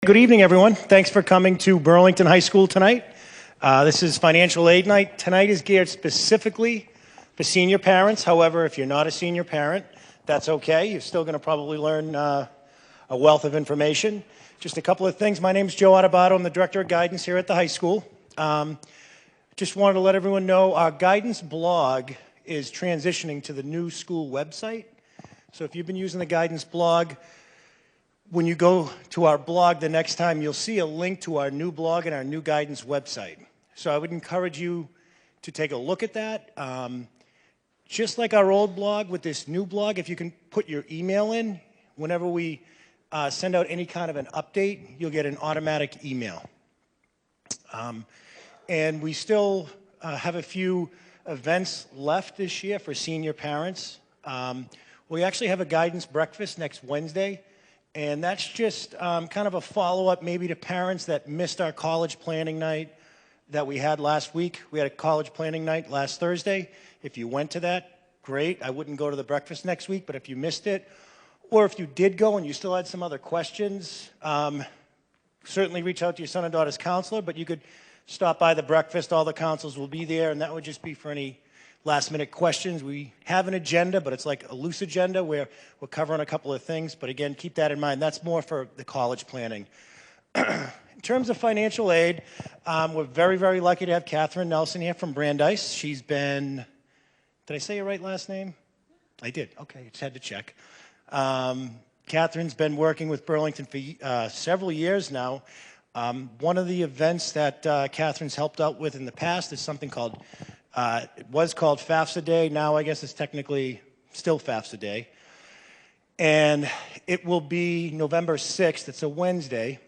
Good evening, everyone. Thanks for coming to Burlington High School tonight. This is Financial Aid Night. Tonight is geared specifically for senior parents. However, if you're not a senior parent, that's okay. You're still going to probably learn a wealth of information. Just a couple of things. My name is Joe Adebato. I'm the Director of Guidance here at the high school. Just wanted to let everyone know our guidance blog is transitioning to the new school website. So if you've been using the guidance blog, when you go to our blog the next time, you'll see a link to our new blog and our new guidance website. So I would encourage you to take a look at that. Just like our old blog, with this new blog, if you can put your email in, whenever we send out any kind of an update, you'll get an automatic email. And we still have a few events left this year for senior parents. We actually have a guidance breakfast next Wednesday. And that's just kind of a follow-up maybe to parents that missed our college planning night that we had last week. We had a college planning night last Thursday. If you went to that, great. I wouldn't go to the breakfast next week, but if you missed it, or if you did go and you still had some other questions, certainly reach out to your son and daughter's counselor, but you could stop by the breakfast. All the counselors will be there, and that would just be for any last-minute questions. We have an agenda, but it's like a loose agenda where we're covering a couple of things. But again, keep that in mind. That's more for the college planning. In terms of financial aid, we're very, very lucky to have Catherine Nelson here from Brandeis. She's been, did I say your right last name? I did. Okay, just had to check. Catherine's been working with Burlington for several years now. One of the events that Catherine's helped out with in the past is something called it was called FAFSA Day. Now I guess it's technically still FAFSA Day. And it will be November 6th. It's a Wednesday.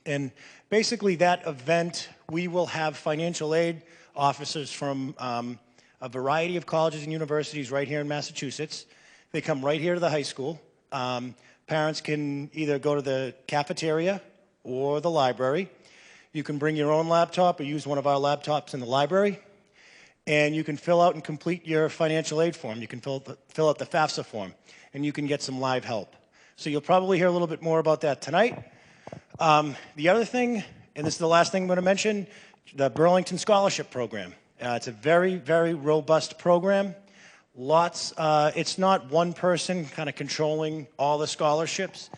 And basically that event, we will have financial aid officers from a variety of colleges and universities right here in Massachusetts. They come right here to the high school. Parents can either go to the cafeteria or the library. You can bring your own laptop or use one of our laptops in the library. And you can fill out and complete your financial aid form. You can fill out the FAFSA form, and you can get some live help. So you'll probably hear a little bit more about that tonight. The other thing, and this is the last thing I'm going to mention, the Burlington Scholarship Program. It's a very, very robust program. It's not one person kind of controlling all the scholarships.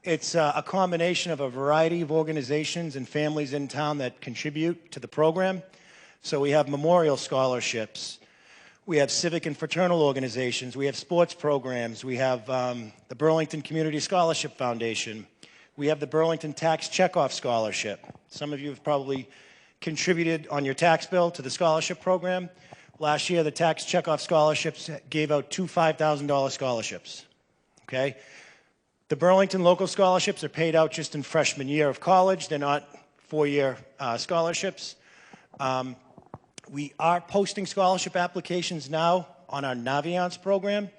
It's a combination of a variety of organizations and families in town that contribute to the program. So we have memorial scholarships, we have civic and fraternal organizations, we have sports programs, we have the Burlington Community Scholarship Foundation, we have the Burlington Tax Checkoff Scholarship. Some of you have probably contributed on your tax bill to the scholarship program. Last year, the Tax Checkoff Scholarships gave out two $5,000 scholarships, okay? The Burlington local scholarships are paid out just in freshman year of college. They're not four-year scholarships. We are posting scholarship applications now on our Naviance program,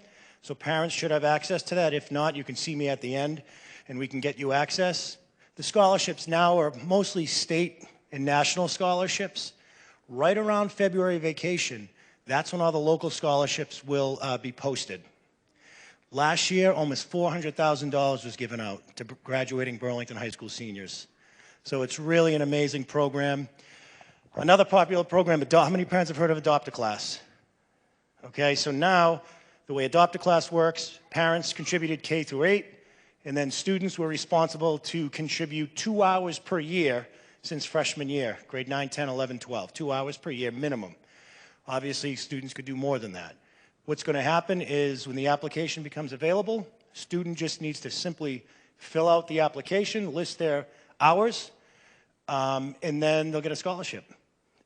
so parents should have access to that. If not, you can see me at the end, and we can get you access. The scholarships now are mostly state and national scholarships. Right around February vacation, that's when all the local scholarships will be posted. Last year, almost $400,000 was given out to graduating Burlington High School seniors. So it's really an amazing program. Another popular program, how many parents have heard of Adopt-A-Class? Okay, so now the way Adopt-A-Class works, parents contributed K through 8, and then students were responsible to contribute 2 hours per year since freshman year, grade 9, 10, 11, 12, 2 hours per year minimum. Obviously, students could do more than that. What's going to happen is when the application becomes available, student just needs to simply fill out the application, list their hours, and then they'll get a scholarship,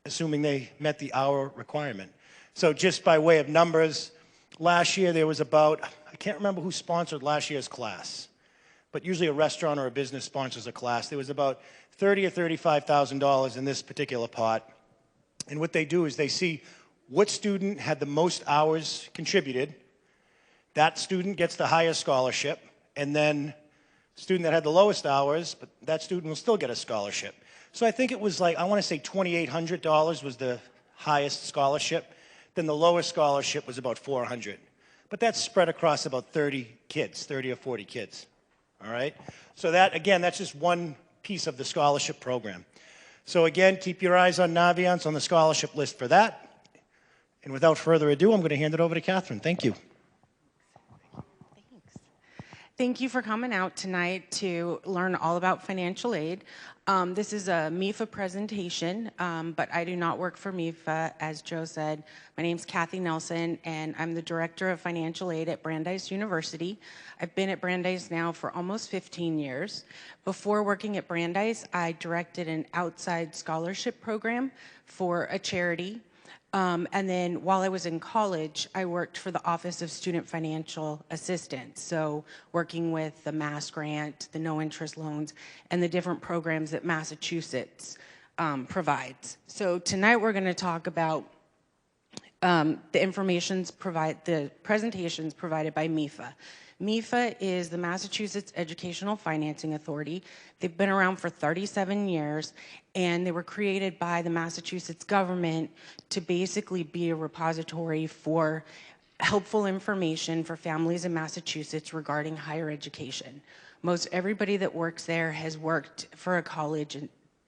assuming they met the hour requirement. So just by way of numbers, last year there was about, I can't remember who sponsored last year's class, but usually a restaurant or a business sponsors a class. There was about $30,000 or $35,000 in this particular pot. And what they do is they see what student had the most hours contributed. That student gets the highest scholarship, and then student that had the lowest hours, but that student will still get a scholarship. So I think it was like, I want to say $2,800 was the highest scholarship. Then the lowest scholarship was about $400. But that's spread across about 30 kids, 30 or 40 kids. all right? So that, again, that's just one piece of the scholarship program. So again, keep your eyes on Navient on the scholarship list for that. And without further ado, I'm going to hand it over to Catherine. Thank you. Thanks. Thank you for coming out tonight to learn all about financial aid. This is a MIFA presentation, but I do not work for MIFA, as Joe said. My name's Kathy Nelson, and I'm the Director of Financial Aid at Brandeis University. I've been at Brandeis now for almost 15 years. Before working at Brandeis, I directed an outside scholarship program for a charity. And then while I was in college, I worked for the Office of Student Financial Assistance. So working with the Mass Grant, the no interest loans, and the different programs that Massachusetts provides. So tonight we're going to talk about the presentations provided by MIFA. MIFA is the Massachusetts Educational Financing Authority. They've been around for 37 years, and they were created by the Massachusetts government to basically be a repository for helpful information for families in Massachusetts regarding higher education. Most everybody that works there has worked for a college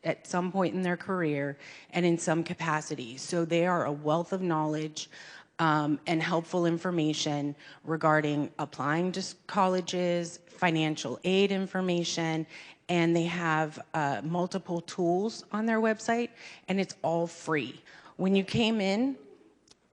at some point in their career and in some capacity. So they are a wealth of knowledge and helpful information regarding applying to colleges, financial aid information, and they have multiple tools on their website, and it's all free. When you came in,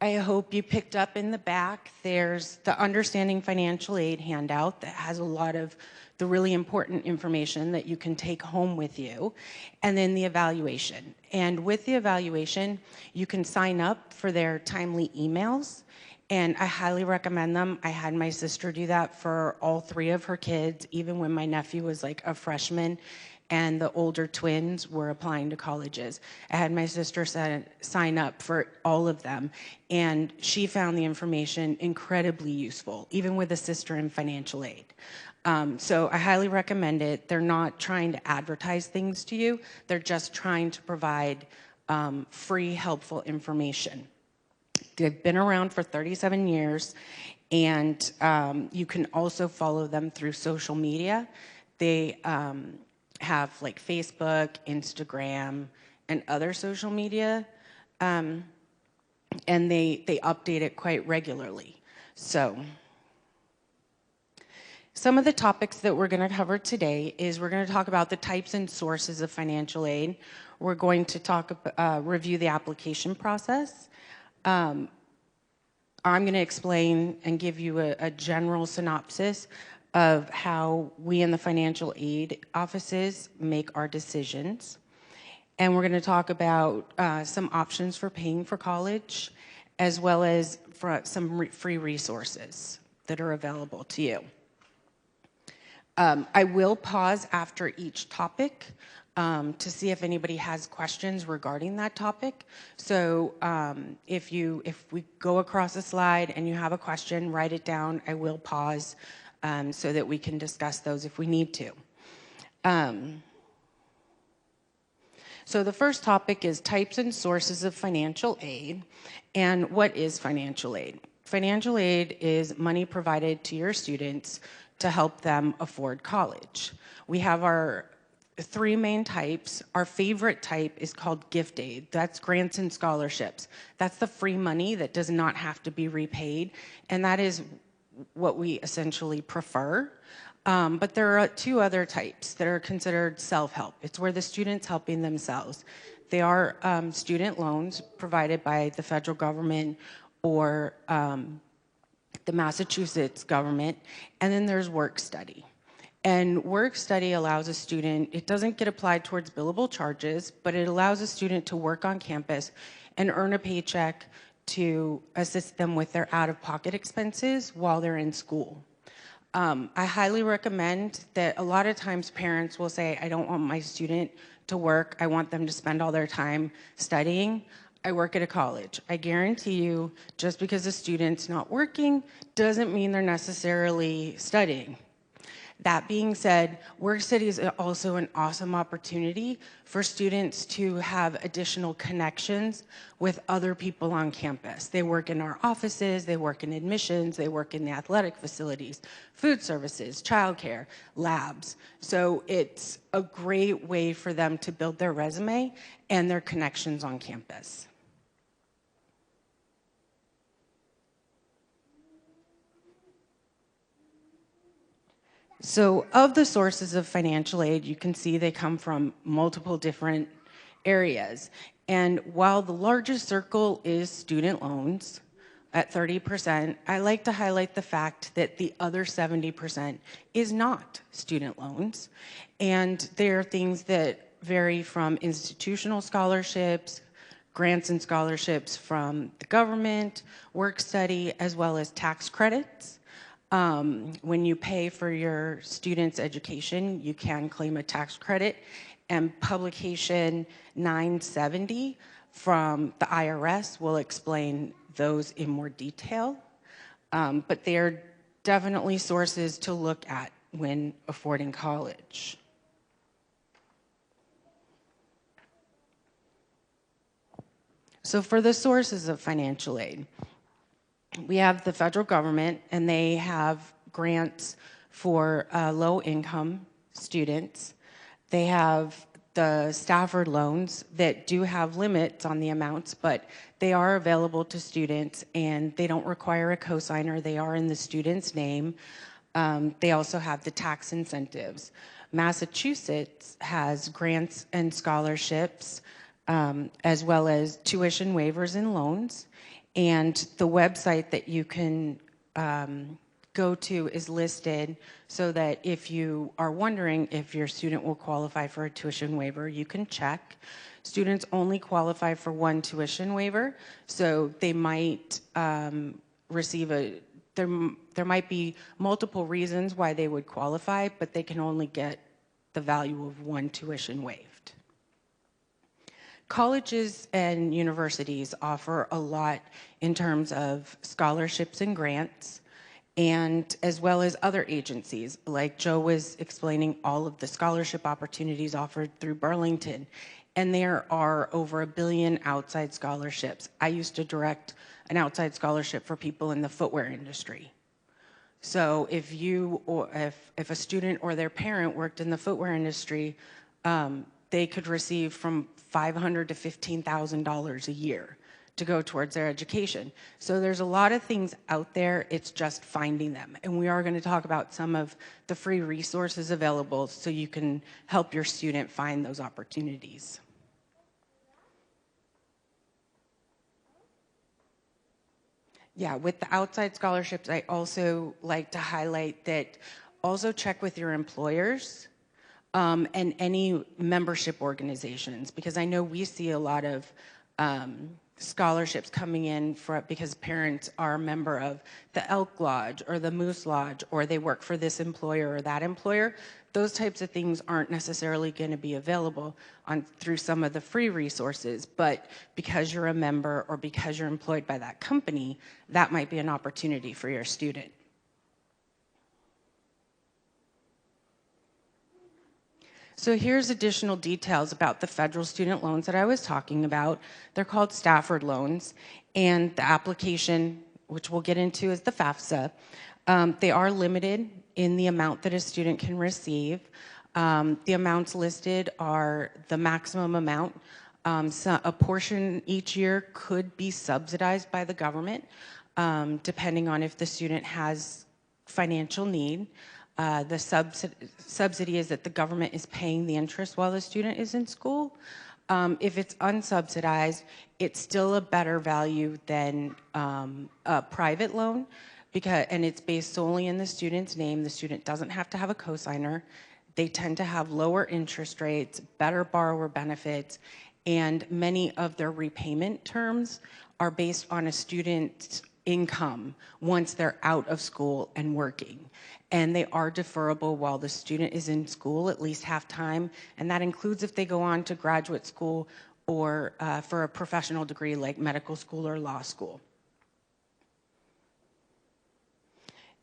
I hope you picked up in the back, there's the Understanding Financial Aid handout that has a lot of the really important information that you can take home with you, and then the evaluation. And with the evaluation, you can sign up for their timely emails, and I highly recommend them. I had my sister do that for all 3 of her kids, even when my nephew was like a freshman and the older twins were applying to colleges. I had my sister sign up for all of them, and she found the information incredibly useful, even with a sister in financial aid. So I highly recommend it. They're not trying to advertise things to you. They're just trying to provide free, helpful information. They've been around for 37 years, and you can also follow them through social media. They have like Facebook, Instagram, and other social media, and they update it quite regularly. So some of the topics that we're going to cover today is we're going to talk about the types and sources of financial aid. We're going to review the application process. I'm going to explain and give you a general synopsis of how we in the financial aid offices make our decisions. And we're going to talk about some options for paying for college, as well as for some free resources that are available to you. I will pause after each topic to see if anybody has questions regarding that topic. So if we go across a slide and you have a question, write it down. I will pause so that we can discuss those if we need to. So the first topic is types and sources of financial aid. And what is financial aid? Financial aid is money provided to your students to help them afford college. We have our 3 main types. Our favorite type is called gift aid. That's grants and scholarships. That's the free money that does not have to be repaid, and that is what we essentially prefer. But there are 2 other types that are considered self-help. It's where the student's helping themselves. They are student loans provided by the federal government or the Massachusetts government, and then there's work study. And work study allows a student, it doesn't get applied towards billable charges, but it allows a student to work on campus and earn a paycheck to assist them with their out-of-pocket expenses while they're in school. I highly recommend that. A lot of times parents will say, I don't want my student to work, I want them to spend all their time studying. I work at a college. I guarantee you, just because a student's not working doesn't mean they're necessarily studying. That being said, Work Study is also an awesome opportunity for students to have additional connections with other people on campus. They work in our offices, they work in admissions, they work in the athletic facilities, food services, childcare, labs. So it's a great way for them to build their resume and their connections on campus. So of the sources of financial aid, you can see they come from multiple different areas. And while the largest circle is student loans at 30%, I like to highlight the fact that the other 70% is not student loans. And there are things that vary from institutional scholarships, grants and scholarships from the government, work study, as well as tax credits. When you pay for your student's education, you can claim a tax credit. And Publication 970 from the IRS will explain those in more detail. But they are definitely sources to look at when affording college. So for the sources of financial aid, we have the federal government, and they have grants for low-income students. They have the Stafford loans that do have limits on the amounts, but they are available to students, and they don't require a cosigner. They are in the student's name. They also have the tax incentives. Massachusetts has grants and scholarships, as well as tuition waivers and loans. And the website that you can go to is listed so that if you are wondering if your student will qualify for a tuition waiver, you can check. Students only qualify for one tuition waiver, so they might receive there might be multiple reasons why they would qualify, but they can only get the value of one tuition waived. Colleges and universities offer a lot in terms of scholarships and grants, and as well as other agencies. Like Joe was explaining, all of the scholarship opportunities offered through Burlington. And there are over 1 billion outside scholarships. I used to direct an outside scholarship for people in the footwear industry. So if a student or their parent worked in the footwear industry, they could receive from $500 to $15,000 a year to go towards their education. So there's a lot of things out there, it's just finding them. And we are going to talk about some of the free resources available so you can help your student find those opportunities. Yeah, with the outside scholarships, I also like to highlight that also check with your employers and any membership organizations, because I know we see a lot of scholarships coming in because parents are a member of the Elk Lodge or the Moose Lodge, or they work for this employer or that employer. Those types of things aren't necessarily going to be available through some of the free resources, but because you're a member or because you're employed by that company, that might be an opportunity for your student. So here's additional details about the federal student loans that I was talking about. They're called Stafford loans, and the application, which we'll get into, is the FAFSA. They are limited in the amount that a student can receive. The amounts listed are the maximum amount. So a portion each year could be subsidized by the government, depending on if the student has financial need. The subsidy is that the government is paying the interest while the student is in school. If it's unsubsidized, it's still a better value than a private loan, and it's based solely in the student's name. The student doesn't have to have a cosigner. They tend to have lower interest rates, better borrower benefits, and many of their repayment terms are based on a student's income once they're out of school and working. And they are deferrable while the student is in school, at least half time, and that includes if they go on to graduate school or for a professional degree like medical school or law school.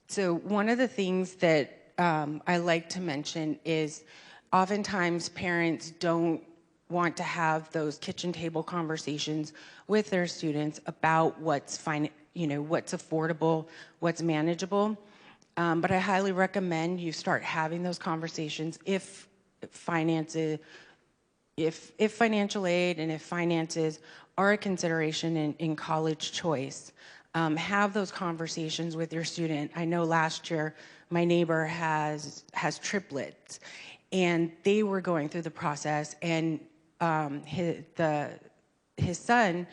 So one of the things that I like to mention is oftentimes parents don't want to have those kitchen table conversations with their students about what's what's affordable, what's manageable. But I highly recommend you start having those conversations if finances, if financial aid and if finances are a consideration in college choice. Have those conversations with your student. I know last year my neighbor has triplets, and they were going through the process, and his son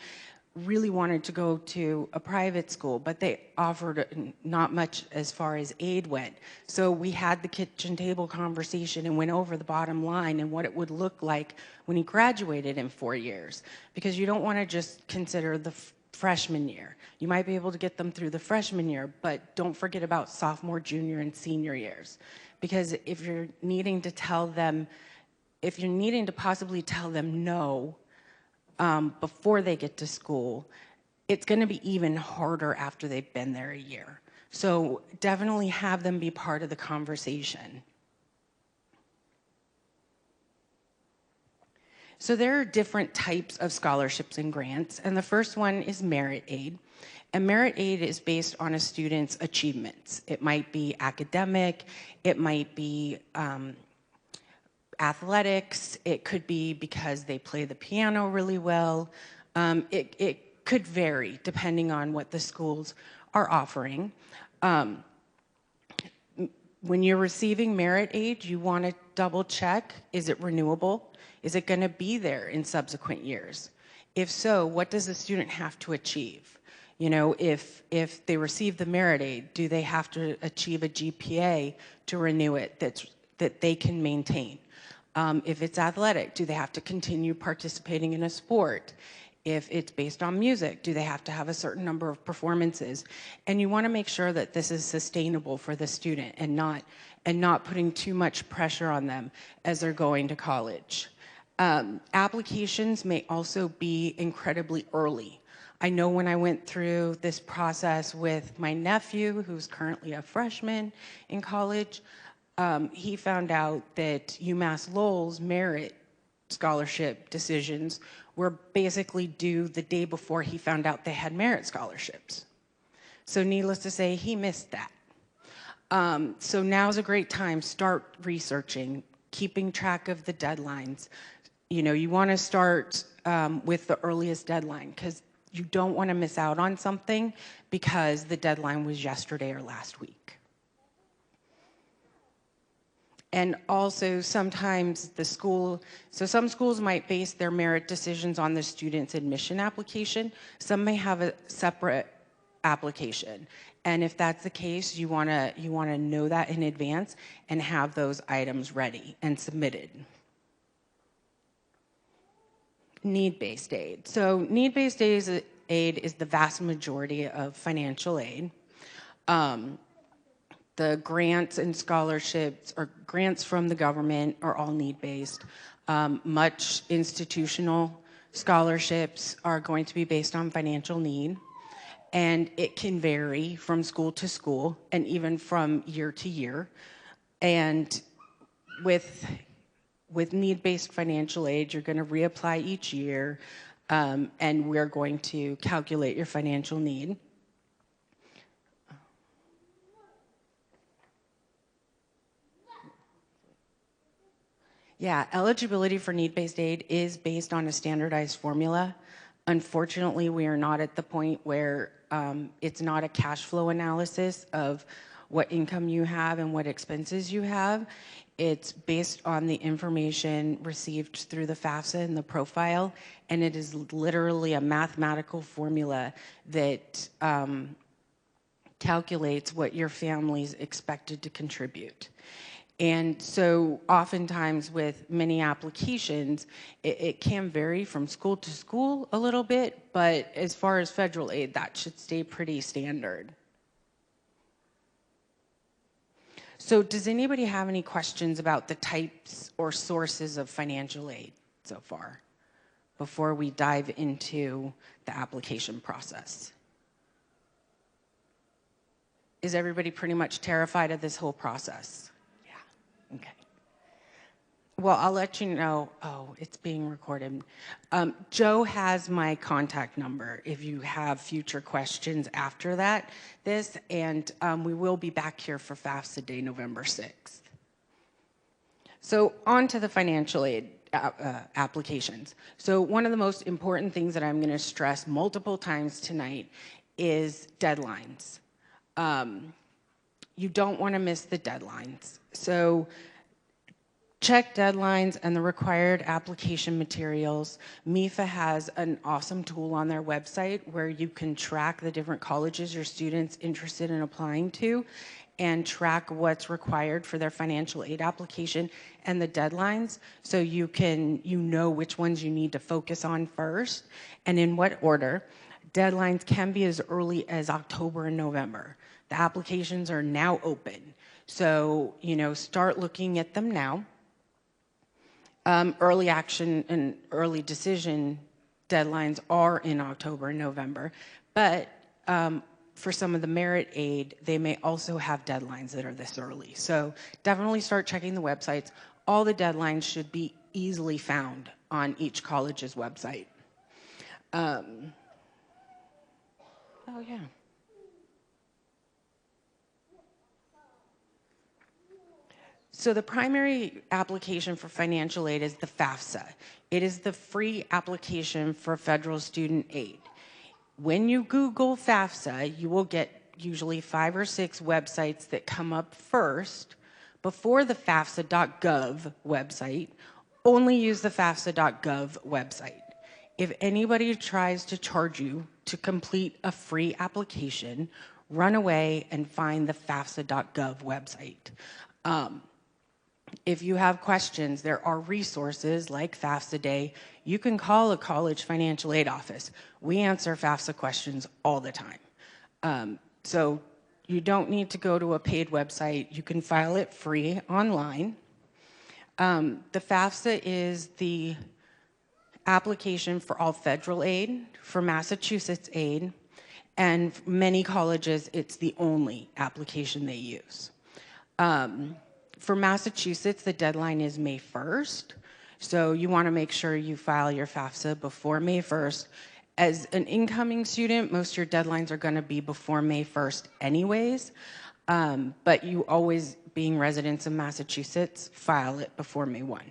really wanted to go to a private school, but they offered not much as far as aid went. So we had the kitchen table conversation and went over the bottom line and what it would look like when he graduated in 4 years. Because you don't want to just consider the freshman year. You might be able to get them through the freshman year, but don't forget about sophomore, junior, and senior years. Because if you're needing to possibly tell them no, before they get to school, it's going to be even harder after they've been there a year. So definitely have them be part of the conversation. So there are different types of scholarships and grants, and the first one is merit aid. And merit aid is based on a student's achievements. It might be academic, it might be athletics, it could be because they play the piano really well. It could vary depending on what the schools are offering. When you're receiving merit aid, you want to double check, is it renewable? Is it going to be there in subsequent years? If so, what does the student have to achieve? You know, if they receive the merit aid, do they have to achieve a GPA to renew it that they can maintain? If it's athletic, do they have to continue participating in a sport? If it's based on music, do they have to have a certain number of performances? And you want to make sure that this is sustainable for the student and not putting too much pressure on them as they're going to college. Applications may also be incredibly early. I know when I went through this process with my nephew, who's currently a freshman in college, he found out that UMass Lowell's merit scholarship decisions were basically due the day before he found out they had merit scholarships. So needless to say, he missed that. So now's a great time, start researching, keeping track of the deadlines. You know, you want to start with the earliest deadline because you don't want to miss out on something because the deadline was yesterday or last week. And also sometimes some schools might base their merit decisions on the student's admission application. Some may have a separate application. And if that's the case, you wanna know that in advance and have those items ready and submitted. Need-based aid. So need-based aid is the vast majority of financial aid. The grants and scholarships or grants from the government are all need-based. Much institutional scholarships are going to be based on financial need, and it can vary from school to school and even from year to year. And with need-based financial aid, you're going to reapply each year, and we're going to calculate your financial need. Yeah, eligibility for need-based aid is based on a standardized formula. Unfortunately, we are not at the point where it's not a cash flow analysis of what income you have and what expenses you have. It's based on the information received through the FAFSA and the profile, and it is literally a mathematical formula that calculates what your family's expected to contribute. And so oftentimes with many applications, it can vary from school to school a little bit, but as far as federal aid, that should stay pretty standard. So does anybody have any questions about the types or sources of financial aid so far before we dive into the application process? Is everybody pretty much terrified of this whole process? Okay. Well, I'll let you know. Oh, it's being recorded. Joe has my contact number if you have future questions after this, and we will be back here for FAFSA Day, November 6th. So on to the financial aid applications. So one of the most important things that I'm going to stress multiple times tonight is deadlines. You don't want to miss the deadlines. So check deadlines and the required application materials. MIFA has an awesome tool on their website where you can track the different colleges your students interested in applying to and track what's required for their financial aid application and the deadlines, so you know which ones you need to focus on first and in what order. Deadlines can be as early as October and November. The applications are now open, so start looking at them now. Early action and early decision deadlines are in October and November, but for some of the merit aid, they may also have deadlines that are this early. So definitely start checking the websites. All the deadlines should be easily found on each college's website. Oh, yeah. So the primary application for financial aid is the FAFSA. It is the free application for federal student aid. When you Google FAFSA, you will get usually 5 or 6 websites that come up first before the FAFSA.gov website. Only use the FAFSA.gov website. If anybody tries to charge you to complete a free application, run away and find the FAFSA.gov website. If you have questions, there are resources like FAFSA Day. You can call a college financial aid office. We answer FAFSA questions all the time. So you don't need to go to a paid website. You can file it free online. The FAFSA is the application for all federal aid, for Massachusetts aid, and many colleges, it's the only application they use. For Massachusetts, the deadline is May 1st, so you want to make sure you file your FAFSA before May 1st. As an incoming student, most of your deadlines are going to be before May 1st anyways, but you always, being residents of Massachusetts, file it before May 1.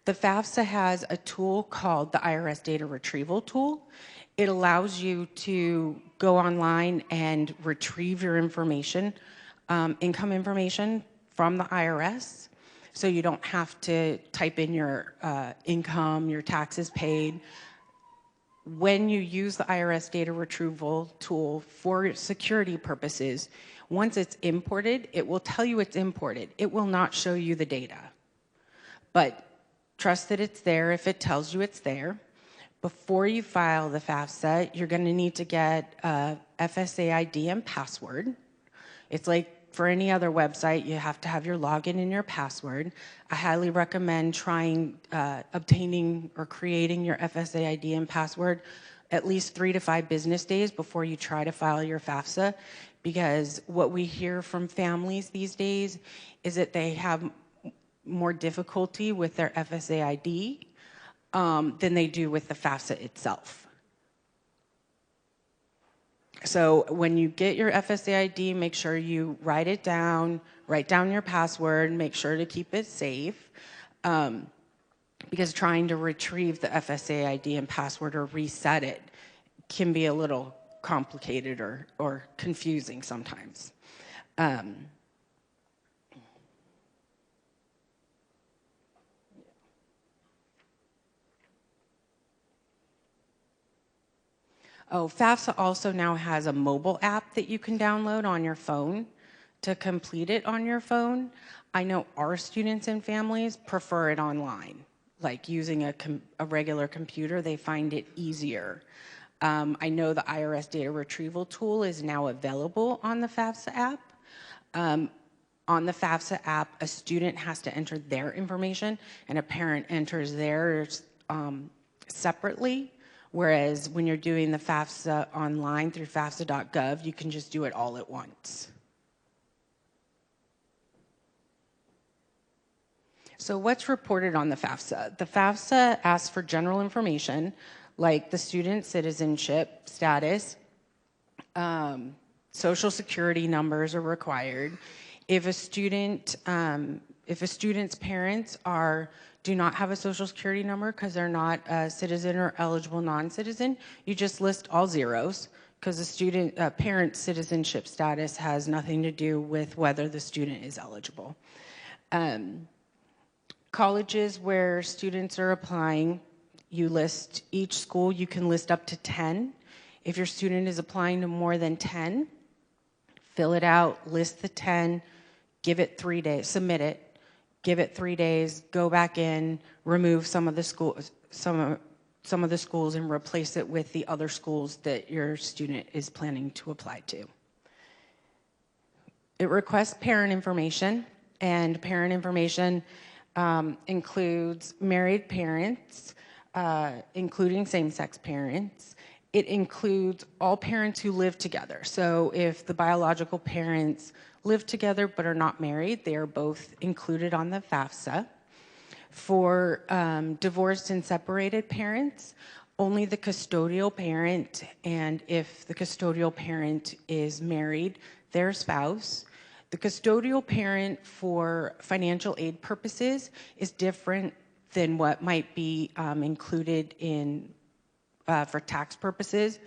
The FAFSA has a tool called the IRS Data Retrieval Tool. It allows you to go online and retrieve your information, income information from the IRS, so you don't have to type in your income, your taxes paid. When you use the IRS data retrieval tool for security purposes, once it's imported, it will tell you it's imported. It will not show you the data. But trust that it's there if it tells you it's there. Before you file the FAFSA, you're going to need to get a FSA ID and password. It's like for any other website, you have to have your login and your password. I highly recommend trying obtaining or creating your FSA ID and password at least 3 to 5 business days before you try to file your FAFSA, because what we hear from families these days is that they have more difficulty with their FSA ID than they do with the FAFSA itself. So when you get your FSA ID, make sure you write down your password, make sure to keep it safe, because trying to retrieve the FSA ID and password or reset it can be a little complicated or confusing sometimes. Oh, FAFSA also now has a mobile app that you can download on your phone to complete it on your phone. I know our students and families prefer it online, like using a regular computer. They find it easier. I know the IRS data retrieval tool is now available on the FAFSA app. On the FAFSA app, a student has to enter their information and a parent enters theirs separately. Whereas when you're doing the FAFSA online through FAFSA.gov, you can just do it all at once. So what's reported on the FAFSA? The FAFSA asks for general information like the student citizenship status, social security numbers are required. If a student's parents do not have a social security number because they're not a citizen or eligible non-citizen, you just list all zeros because the parent's citizenship status has nothing to do with whether the student is eligible. Colleges where students are applying, you list each school, you can list up to 10. If your student is applying to more than 10, fill it out, list the 10, give it 3 days, submit it, give it 3 days, go back in, remove some of the schools, some of the schools and replace it with the other schools that your student is planning to apply to. It requests parent information, and parent information includes married parents, including same-sex parents. It includes all parents who live together. So if the biological parents live together but are not married, they are both included on the FAFSA. For divorced and separated parents, only the custodial parent, and if the custodial parent is married, their spouse. The custodial parent for financial aid purposes is different than what might be included in for tax purposes.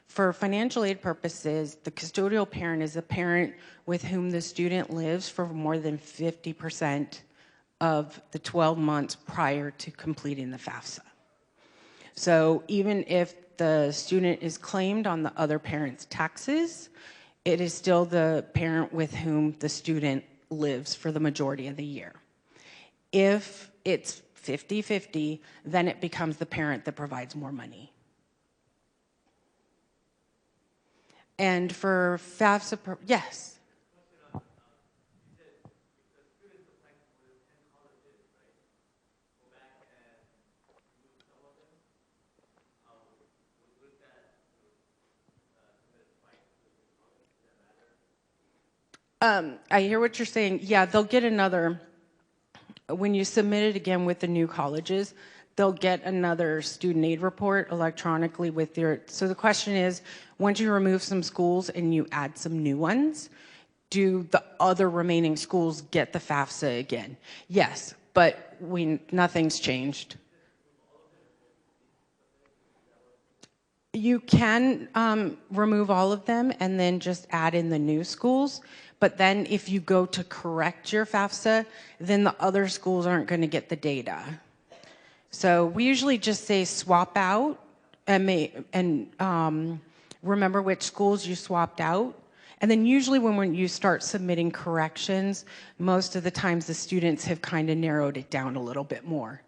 For financial aid purposes, the custodial parent is a parent with whom the student lives for more than 50% of the 12 months prior to completing the FAFSA. So even if the student is claimed on the other parent's taxes, it is still the parent with whom the student lives for the majority of the year. If it's 50-50, then it becomes the parent that provides more money. And for FAFSA, yes? I hear what you're saying. Yeah, they'll get another, when you submit it again with the new colleges, they'll get another student aid report electronically with your, so the question is, once you remove some schools and you add some new ones, do the other remaining schools get the FAFSA again? Yes, but nothing's changed. You can remove all of them and then just add in the new schools. But then if you go to correct your FAFSA, then the other schools aren't going to get the data. So we usually just say swap out and remember which schools you swapped out. And then usually when you start submitting corrections, most of the times the students have kind of narrowed it down a little bit more.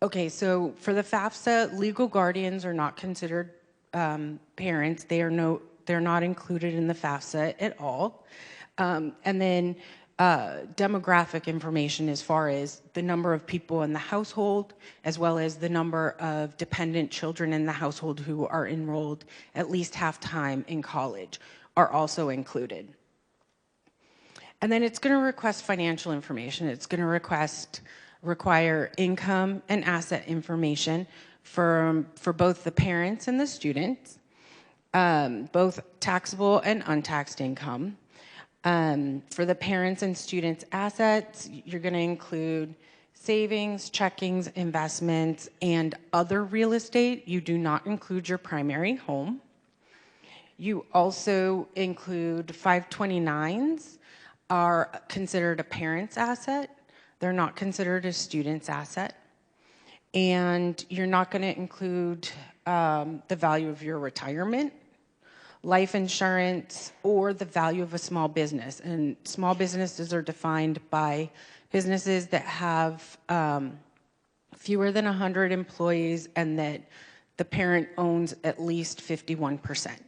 Okay, so for the FAFSA, legal guardians are not considered parents. They're not included in the FAFSA at all. And then demographic information as far as the number of people in the household, as well as the number of dependent children in the household who are enrolled at least half-time in college are also included. And then it's going to request financial information. It's going to require income and asset information for both the parents and the students, both taxable and untaxed income. For the parents and students' assets, you're going to include savings, checkings, investments, and other real estate. You do not include your primary home. You also include 529s are considered a parent's asset. They're not considered a student's asset. And you're not going to include the value of your retirement, life insurance, or the value of a small business. And small businesses are defined by businesses that have fewer than 100 employees and that the parent owns at least 51%.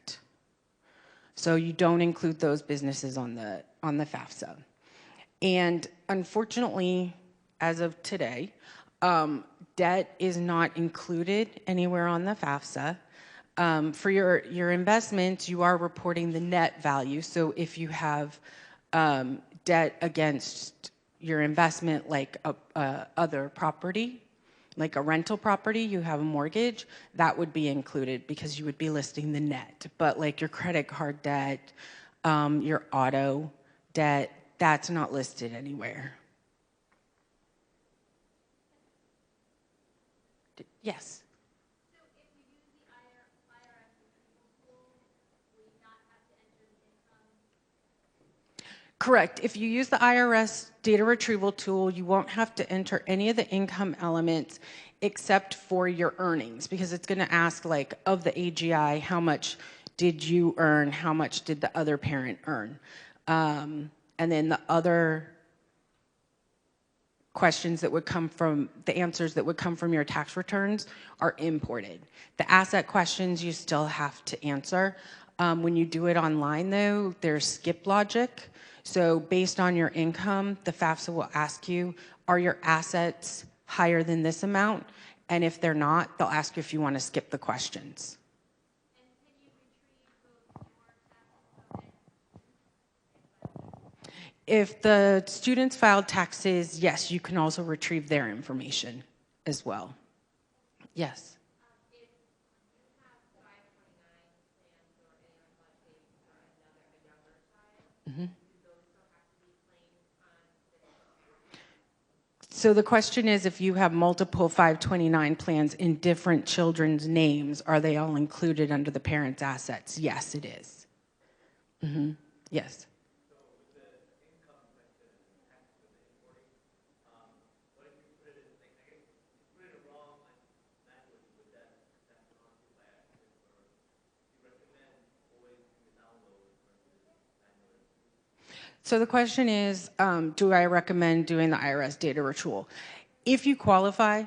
So you don't include those businesses on the FAFSA. And unfortunately, as of today, debt is not included anywhere on the FAFSA. For your investments, you are reporting the net value. So if you have debt against your investment, like other property, like a rental property, you have a mortgage, that would be included because you would be listing the net. But like your credit card debt, your auto debt, that's not listed anywhere. Yes. So if we use the IRS retrieval tool, will we not have to enter the income? Correct. If you use the IRS data retrieval tool, you won't have to enter any of the income elements except for your earnings, because it's going to ask, like, of the AGI, how much did you earn, how much did the other parent earn? And then the other questions that would come from, the answers that would come from your tax returns are imported. The asset questions you still have to answer. When you do it online, though, there's skip logic. So based on your income, the FAFSA will ask you, are your assets higher than this amount? And if they're not, they'll ask you if you want to skip the questions. And can you retrieve both your taxes? If the students filed taxes, yes, you can also retrieve their information as well. Yes. If you have 529 plans or any budget for a younger child, do those still have to be claimed on this? So the question is, if you have multiple 529 plans in different children's names, are they all included under the parent's assets? Yes, it is. Yes. So the question is, do I recommend doing the IRS data retrieval? If you qualify,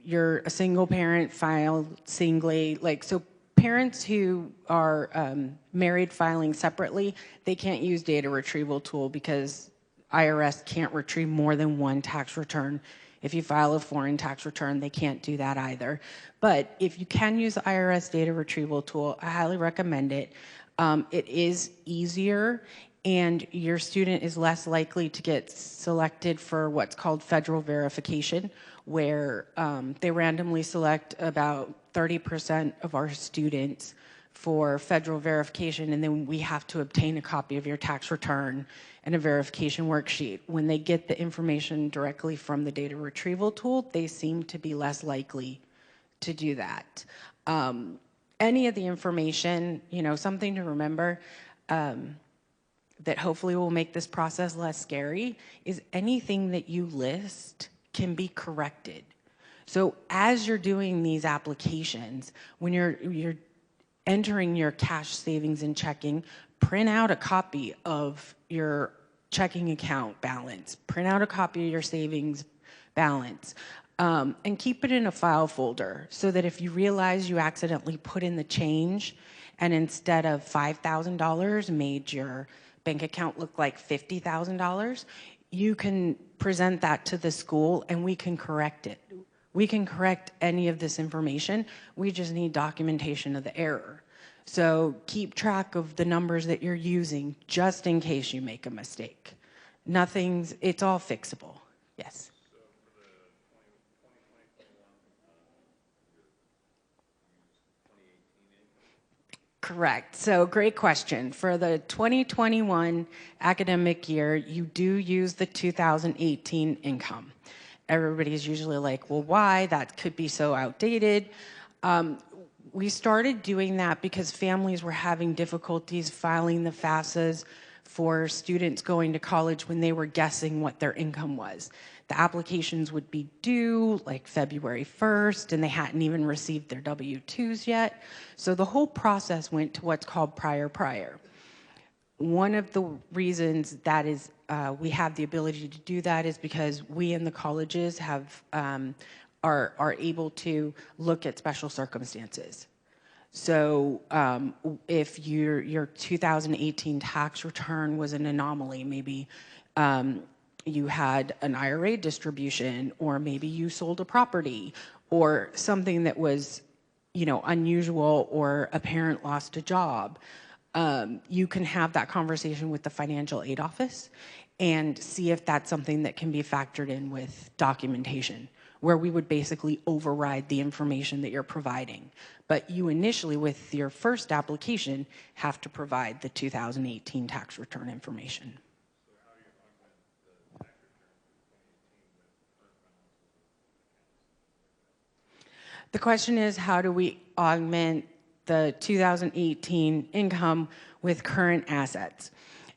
you're a single parent, filed singly, so parents who are married filing separately, they can't use data retrieval tool because IRS can't retrieve more than one tax return. If you file a foreign tax return, they can't do that either. But if you can use the IRS data retrieval tool, I highly recommend it. It is easier, and your student is less likely to get selected for what's called federal verification, where they randomly select about 30% of our students for federal verification, and then we have to obtain a copy of your tax return and a verification worksheet. When they get the information directly from the data retrieval tool, they seem to be less likely to do that. Any of the information, something to remember that hopefully will make this process less scary is anything that you list can be corrected. So as you're doing these applications, when you're entering your cash savings and checking, print out a copy of your checking account balance, print out a copy of your savings balance, and keep it in a file folder so that if you realize you accidentally put in the change and instead of $5,000 made your bank account look like $50,000, you can present that to the school and we can correct it. We can correct any of this information. We just need documentation of the error. So keep track of the numbers that you're using just in case you make a mistake. It's all fixable. Yes. Correct. So great question. For the 2021 academic year, you do use the 2018 income. Everybody's usually like, well, why? That could be so outdated. We started doing that because families were having difficulties filing the FAFSAs for students going to college when they were guessing what their income was. The applications would be due like February 1st, and they hadn't even received their W-2s yet. So the whole process went to what's called prior. One of the reasons that is we have the ability to do that is because we in the colleges have are able to look at special circumstances. So if your 2018 tax return was an anomaly, maybe you had an IRA distribution, or maybe you sold a property, or something that was, unusual, or a parent lost a job. you can have that conversation with the financial aid office and see if that's something that can be factored in with documentation, where we would basically override the information that you're providing. But you initially, with your first application, have to provide the 2018 tax return information. The question is, how do we augment the 2018 income with current assets?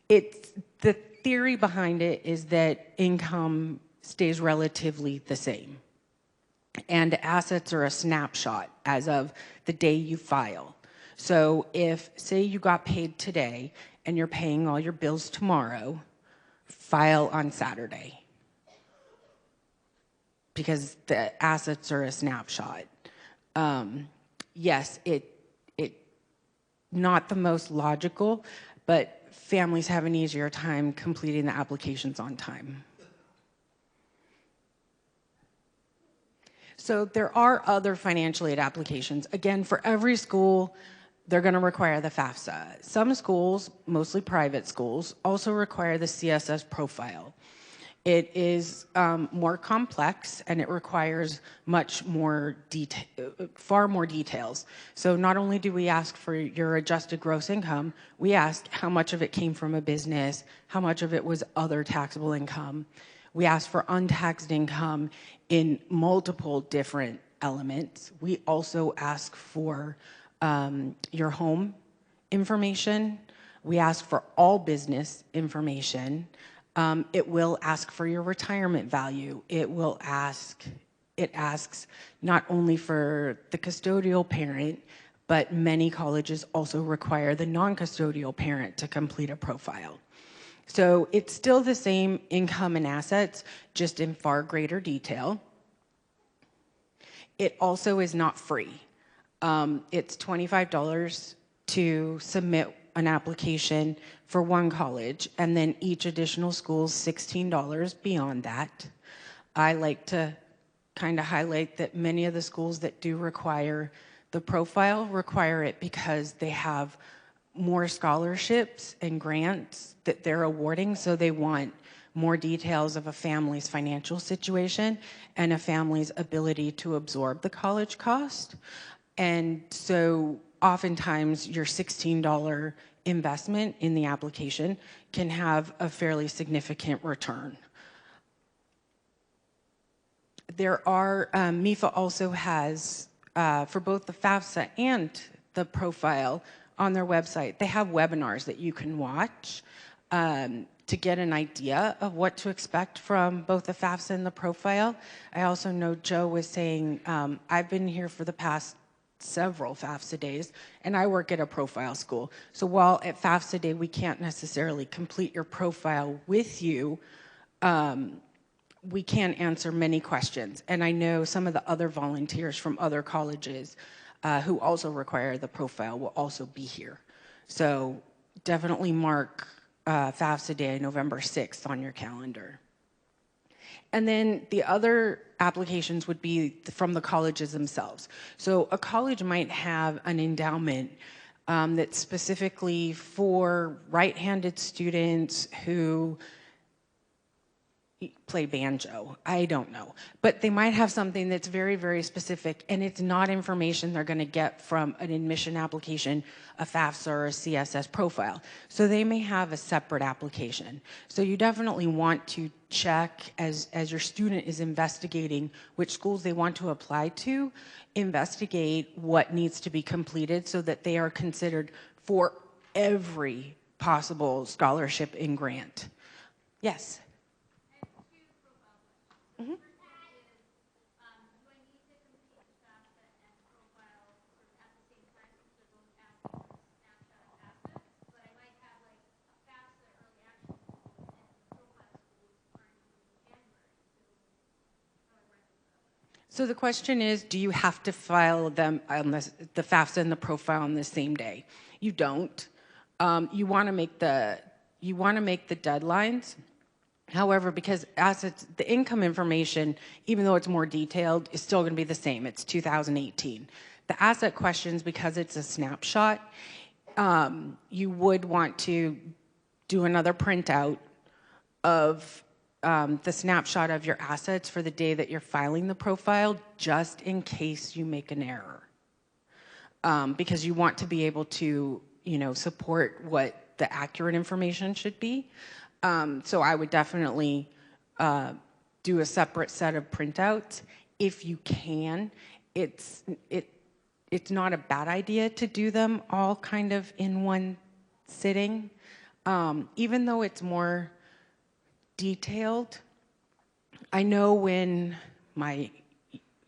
The theory behind it is that income stays relatively the same, and assets are a snapshot as of the day you file. So if, say, you got paid today and you're paying all your bills tomorrow, file on Saturday, because the assets are a snapshot. Yes, it not the most logical, but families have an easier time completing the applications on time. So there are other financial aid applications. Again, for every school, they're going to require the FAFSA. Some schools, mostly private schools, also require the CSS profile. It is more complex, and it requires much more far more details. So not only do we ask for your adjusted gross income, we ask how much of it came from a business, how much of it was other taxable income. We ask for untaxed income in multiple different elements. We also ask for your home information. We ask for all business information. It will ask for your retirement value. It asks not only for the custodial parent, but many colleges also require the non-custodial parent to complete a profile. So it's still the same income and assets, just in far greater detail. It also is not free. It's $25 to submit an application for one college, and then each additional school is $16 beyond that. I like to kind of highlight that many of the schools that do require the profile require it because they have more scholarships and grants that they're awarding, so they want more details of a family's financial situation and a family's ability to absorb the college cost. And so oftentimes your $16 investment in the application can have a fairly significant return. There are, MIFA also has, for both the FAFSA and the profile on their website, they have webinars that you can watch to get an idea of what to expect from both the FAFSA and the profile. I also know Joe was saying, I've been here for the past several FAFSA days, and I work at a profile school. So while at FAFSA day we can't necessarily complete your profile with you, we can answer many questions. And I know some of the other volunteers from other colleges who also require the profile will also be here. So definitely mark FAFSA Day, November 6th on your calendar. And then the other applications would be from the colleges themselves. So a college might have an endowment that's specifically for right-handed students who play banjo. I don't know. But they might have something that's very, very specific, and it's not information they're going to get from an admission application, a FAFSA, or a CSS profile. So they may have a separate application. So you definitely want to check as your student is investigating which schools they want to apply to, investigate what needs to be completed so that they are considered for every possible scholarship and grant. Yes? Mm-hmm. So the question is, do you have to file them on the FAFSA and the profile on the same day? You don't. You want to make the deadlines. However, because assets, the income information, even though it's more detailed, is still going to be the same. It's 2018. The asset questions, because it's a snapshot, you would want to do another printout of the snapshot of your assets for the day that you're filing the profile, just in case you make an error. Because you want to be able to, support what the accurate information should be. So I would definitely do a separate set of printouts if you can. It's not a bad idea to do them all kind of in one sitting, even though it's more detailed. I know when my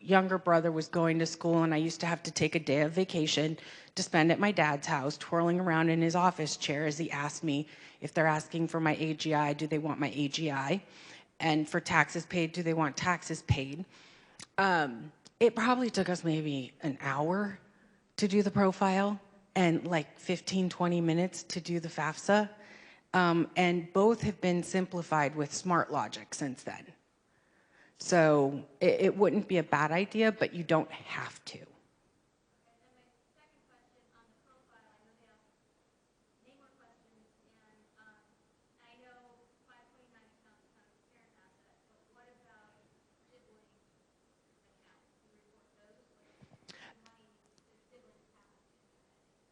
younger brother was going to school and I used to have to take a day of vacation to spend at my dad's house, twirling around in his office chair as he asked me if they're asking for my AGI, do they want my AGI? And for taxes paid, do they want taxes paid? It probably took us maybe an hour to do the profile and like 15, 20 minutes to do the FAFSA. And both have been simplified with smart logic since then. So it wouldn't be a bad idea, but you don't have to.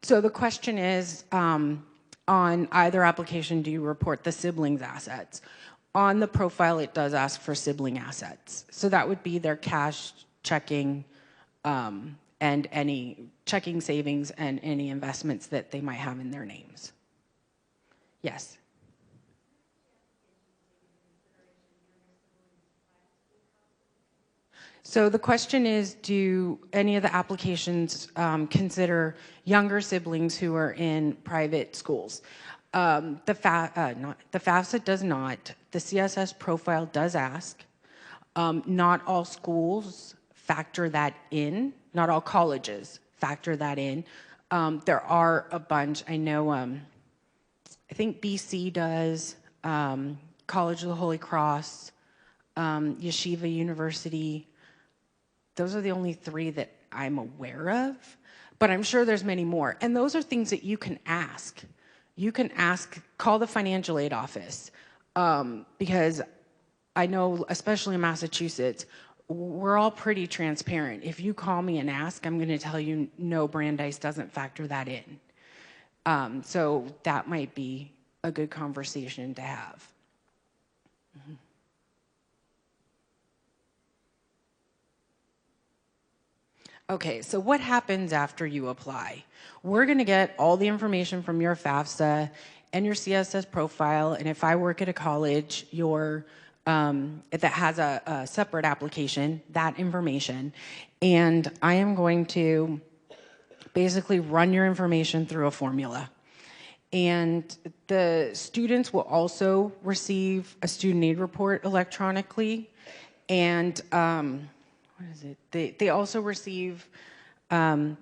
So the question is, on either application, do you report the siblings' assets? On the profile, it does ask for sibling assets. So that would be their cash, checking, and any checking savings and any investments that they might have in their names. Yes? So the question is, do any of the applications consider younger siblings who are in private schools? The FAFSA does not. The CSS profile does ask. Not all schools factor that in. Not all colleges factor that in. There are a bunch. I know, I think BC does, College of the Holy Cross, Yeshiva University. Those are the only three that I'm aware of, but I'm sure there's many more. And those are things that you can ask. You can ask, call the financial aid office, because I know, especially in Massachusetts, we're all pretty transparent. If you call me and ask, I'm going to tell you, no, Brandeis doesn't factor that in. So that might be a good conversation to have. Mm-hmm. Okay, so what happens after you apply? We're going to get all the information from your FAFSA and your CSS profile, and if I work at a college, that has a separate application, that information, and I am going to basically run your information through a formula. And the students will also receive a student aid report electronically, and what is it? They also receive an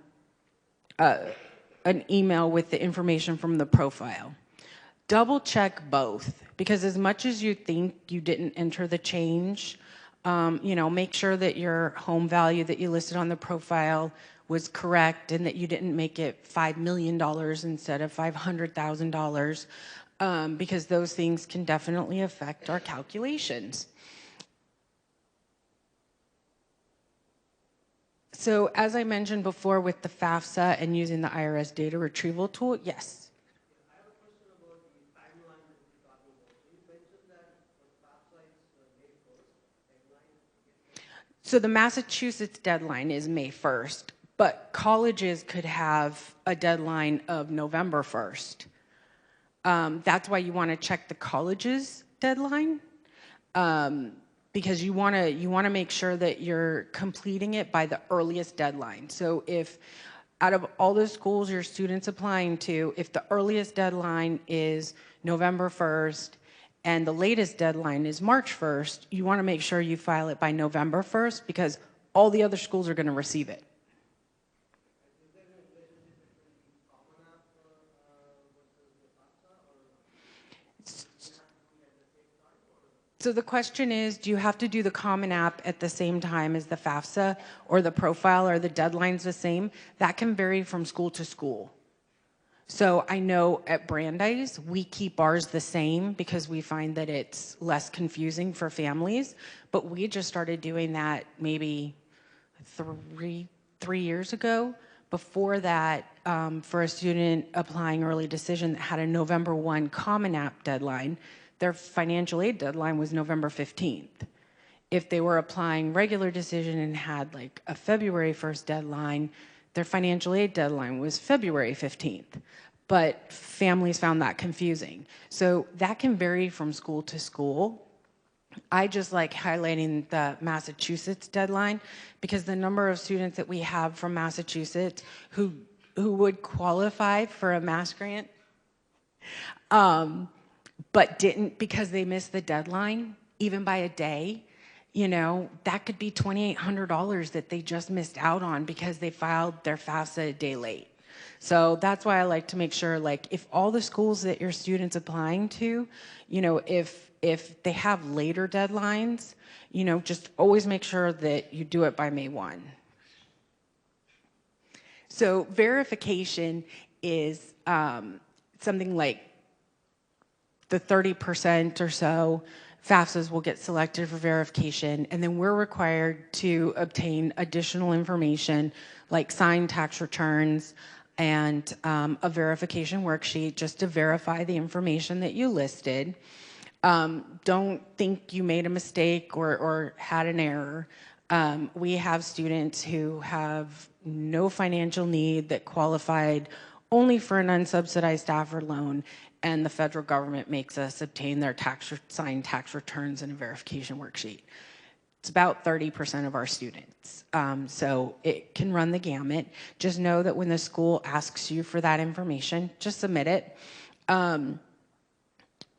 email with the information from the profile. Double check both, because as much as you think you didn't enter the change, make sure that your home value that you listed on the profile was correct and that you didn't make it $5 million instead of $500,000, because those things can definitely affect our calculations. So as I mentioned before with the FAFSA and using the IRS data retrieval tool, yes? I have a question about the timeline that you're talking about. So you mentioned that for FAFSA it's May 1st deadline. So the Massachusetts deadline is May 1st, but colleges could have a deadline of November 1st. That's why you want to check the college's deadline. Because you want to make sure that you're completing it by the earliest deadline. So if out of all the schools your student's applying to, if the earliest deadline is November 1st and the latest deadline is March 1st, you want to make sure you file it by November 1st because all the other schools are going to receive it. Is there a relationship between the Common App versus the FAFSA, or so the question is, do you have to do the Common App at the same time as the FAFSA or the profile? Are the deadlines the same? That can vary from school to school. So I know at Brandeis, we keep ours the same because we find that it's less confusing for families, but we just started doing that maybe three years ago. Before that, for a student applying early decision that had a November 1 Common App deadline, their financial aid deadline was November 15th. If they were applying regular decision and had like a February 1st deadline, their financial aid deadline was February 15th. But families found that confusing. So that can vary from school to school. I just like highlighting the Massachusetts deadline because the number of students that we have from Massachusetts who would qualify for a Mass grant, but didn't because they missed the deadline, even by a day, you know, that could be $2,800 that they just missed out on because they filed their FAFSA a day late. So that's why I like to make sure, like, if all the schools that your student's applying to, you know, if they have later deadlines, you know, just always make sure that you do it by May 1. So verification is something like the 30% or so FAFSAs will get selected for verification, and then we're required to obtain additional information like signed tax returns and a verification worksheet just to verify the information that you listed. Don't think you made a mistake or had an error. We have students who have no financial need that qualified only for an unsubsidized Stafford loan, and the federal government makes us obtain their signed tax returns and a verification worksheet. It's about 30% of our students. So it can run the gamut. Just know that when the school asks you for that information, just submit it.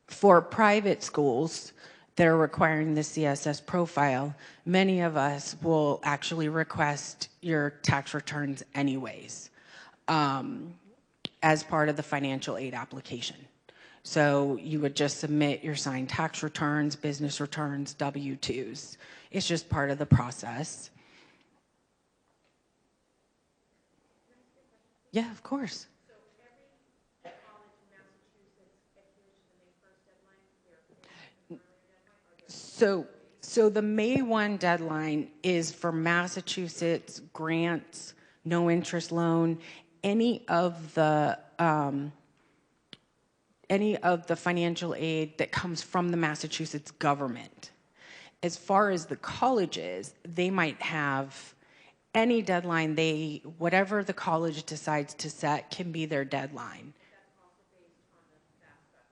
For private schools that are requiring the CSS profile, many of us will actually request your tax returns anyways as part of the financial aid application. So you would just submit your signed tax returns, business returns, W-2s. It's just part of the process. Yeah, of course. So every college in Massachusetts adheres to the May 1st deadline, their earlier deadline, or So the May 1 deadline is for Massachusetts grants, no interest loan, any of the financial aid that comes from the Massachusetts government. As far as the colleges, they might have any deadline whatever the college decides to set can be their deadline. that's also based on the FAFSA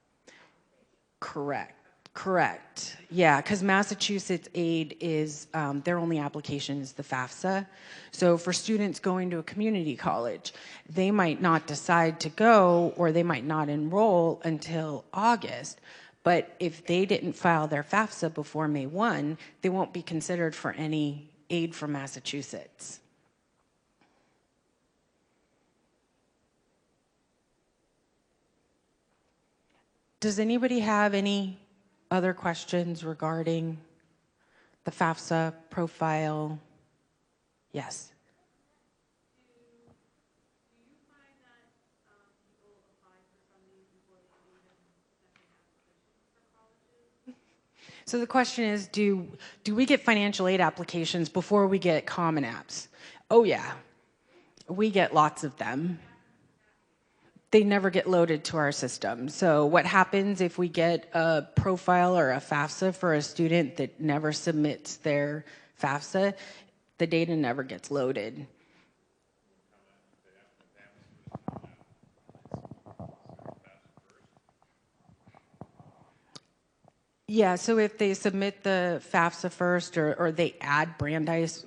application. Correct. Yeah, because Massachusetts aid is, their only application is the FAFSA. So for students going to a community college, they might not decide to go or they might not enroll until August. But if they didn't file their FAFSA before May 1, they won't be considered for any aid from Massachusetts. Does anybody have any other questions regarding the FAFSA profile? Yes. Do you find that people apply for some of these before they even send in applications for colleges? So the question is, do we get financial aid applications before we get Common Apps? Oh yeah, we get lots of them. They never get loaded to our system. So what happens if we get a profile or a FAFSA for a student that never submits their FAFSA? The data never gets loaded. Yeah, so if they submit the FAFSA first or they add Brandeis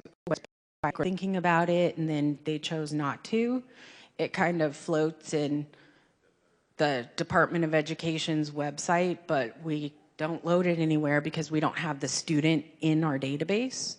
by thinking about it and then they chose not to, it kind of floats in the Department of Education's website, but we don't load it anywhere because we don't have the student in our database.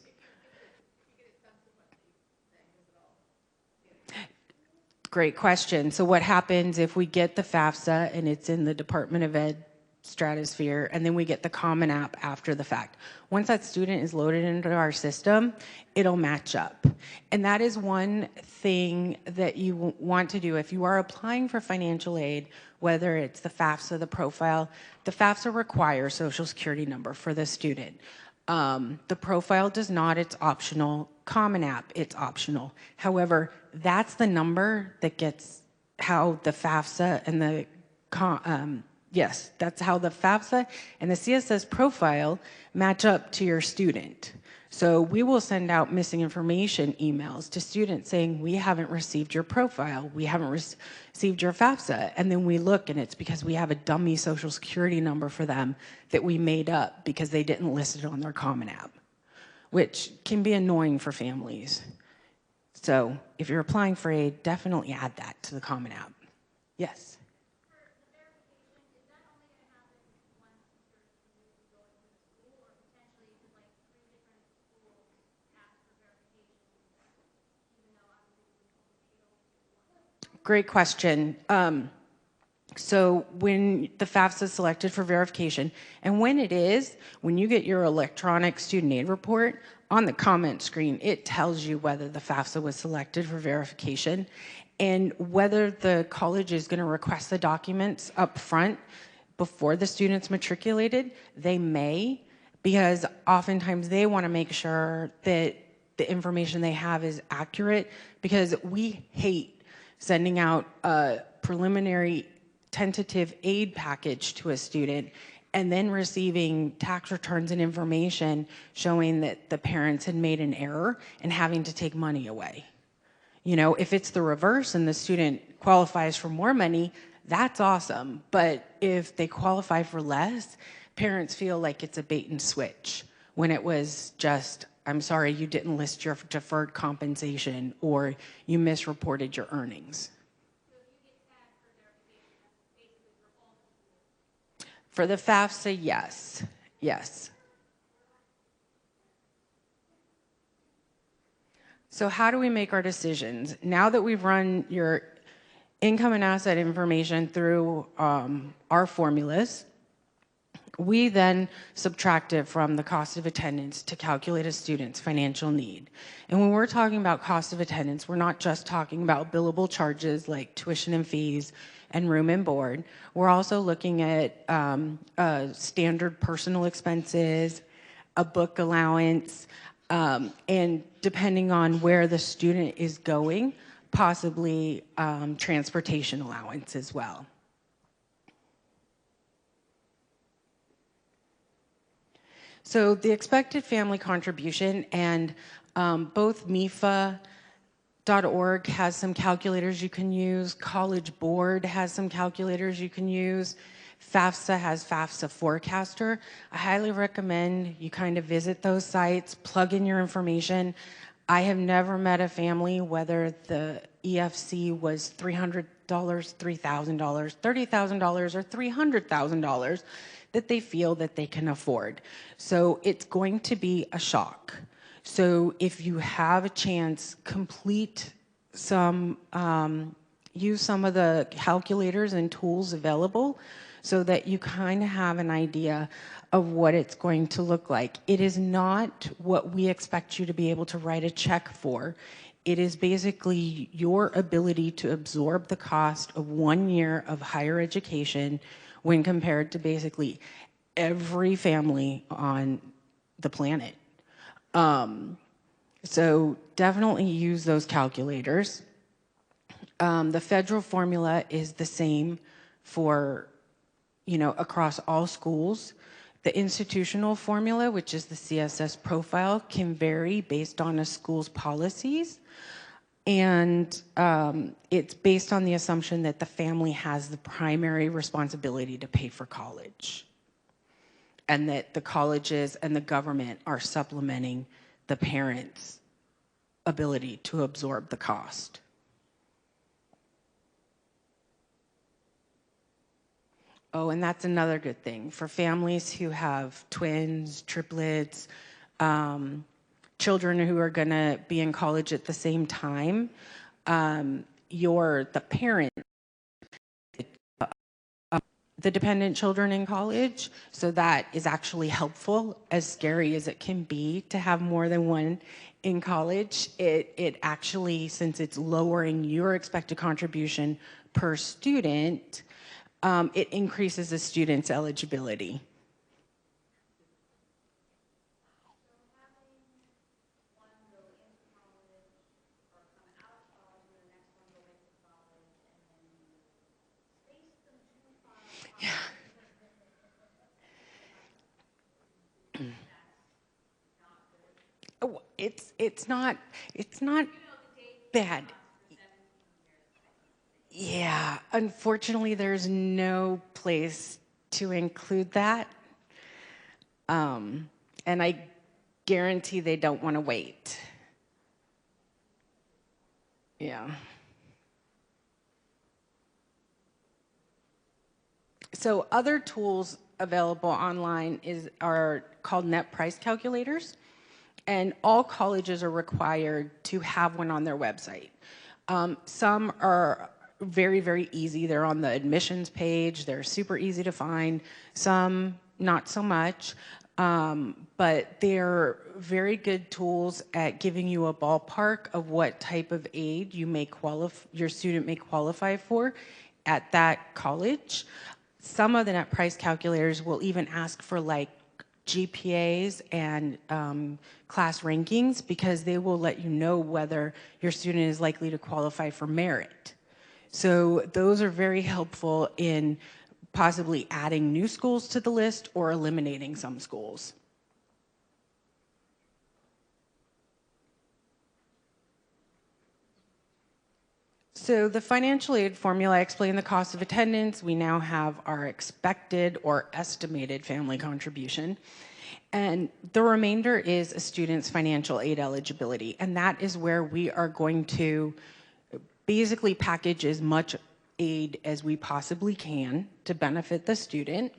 Great question. So what happens if we get the FAFSA and it's in the Department of Ed's stratosphere, and then we get the Common App after the fact. Once that student is loaded into our system, it'll match up. And that is one thing that you want to do. If you are applying for financial aid, whether it's the FAFSA, the profile, the FAFSA requires Social Security number for the student. The profile does not, it's optional. Common App, it's optional. However, that's the number that gets how the FAFSA and the yes, that's how the FAFSA and the CSS profile match up to your student. So we will send out missing information emails to students saying, we haven't received your profile, we haven't received your FAFSA. And then we look, and it's because we have a dummy Social Security number for them that we made up because they didn't list it on their Common App, which can be annoying for families. So if you're applying for aid, definitely add that to the Common App. Yes? Great question. So when the FAFSA is selected for verification, and when it is, when you get your electronic student aid report, on the comment screen, it tells you whether the FAFSA was selected for verification and whether the college is going to request the documents up front before the student's matriculated. They may, because oftentimes they want to make sure that the information they have is accurate, because we hate sending out a preliminary tentative aid package to a student and then receiving tax returns and information showing that the parents had made an error and having to take money away. You know, if it's the reverse and the student qualifies for more money, that's awesome. But if they qualify for less, parents feel like it's a bait and switch when it was just, I'm sorry, you didn't list your deferred compensation or you misreported your earnings. For the FAFSA, yes. Yes. So how do we make our decisions? Now that we've run your income and asset information through our formulas, we then subtract it from the cost of attendance to calculate a student's financial need. And when we're talking about cost of attendance, we're not just talking about billable charges like tuition and fees and room and board. We're also looking at standard personal expenses, a book allowance, and depending on where the student is going, possibly transportation allowance as well. So the expected family contribution, and both MIFA.org has some calculators you can use. College Board has some calculators you can use. FAFSA has FAFSA Forecaster. I highly recommend you kind of visit those sites, plug in your information. I have never met a family, whether the EFC was $300, $3,000, $30,000, or $300,000, that they feel that they can afford. So it's going to be a shock. So if you have a chance, complete some, use some of the calculators and tools available so that you kind of have an idea of what it's going to look like. It is not what we expect you to be able to write a check for. It is basically your ability to absorb the cost of 1 year of higher education when compared to basically every family on the planet. So definitely use those calculators. The federal formula is the same for, you know, across all schools. The institutional formula, which is the CSS profile, can vary based on a school's policies. And it's based on the assumption that the family has the primary responsibility to pay for college, and that the colleges and the government are supplementing the parents' ability to absorb the cost. Oh, and that's another good thing. For families who have twins, triplets, children who are gonna be in college at the same time, the parent, the dependent children in college. So that is actually helpful, as scary as it can be to have more than one in college. It actually, since it's lowering your expected contribution per student, it increases the student's eligibility. Oh, it's not bad. Yeah, unfortunately, there's no place to include that, and I guarantee they don't want to wait. Yeah. So other tools available online are called net price calculators. And all colleges are required to have one on their website. Some are very, very easy. They're on the admissions page. They're super easy to find. Some, not so much. But they're very good tools at giving you a ballpark of what type of aid your student may qualify for at that college. Some of the net price calculators will even ask for like GPAs and class rankings, because they will let you know whether your student is likely to qualify for merit. So those are very helpful in possibly adding new schools to the list or eliminating some schools. So the financial aid formula, I explained the cost of attendance. We now have our expected or estimated family contribution. And the remainder is a student's financial aid eligibility. And that is where we are going to basically package as much aid as we possibly can to benefit the student,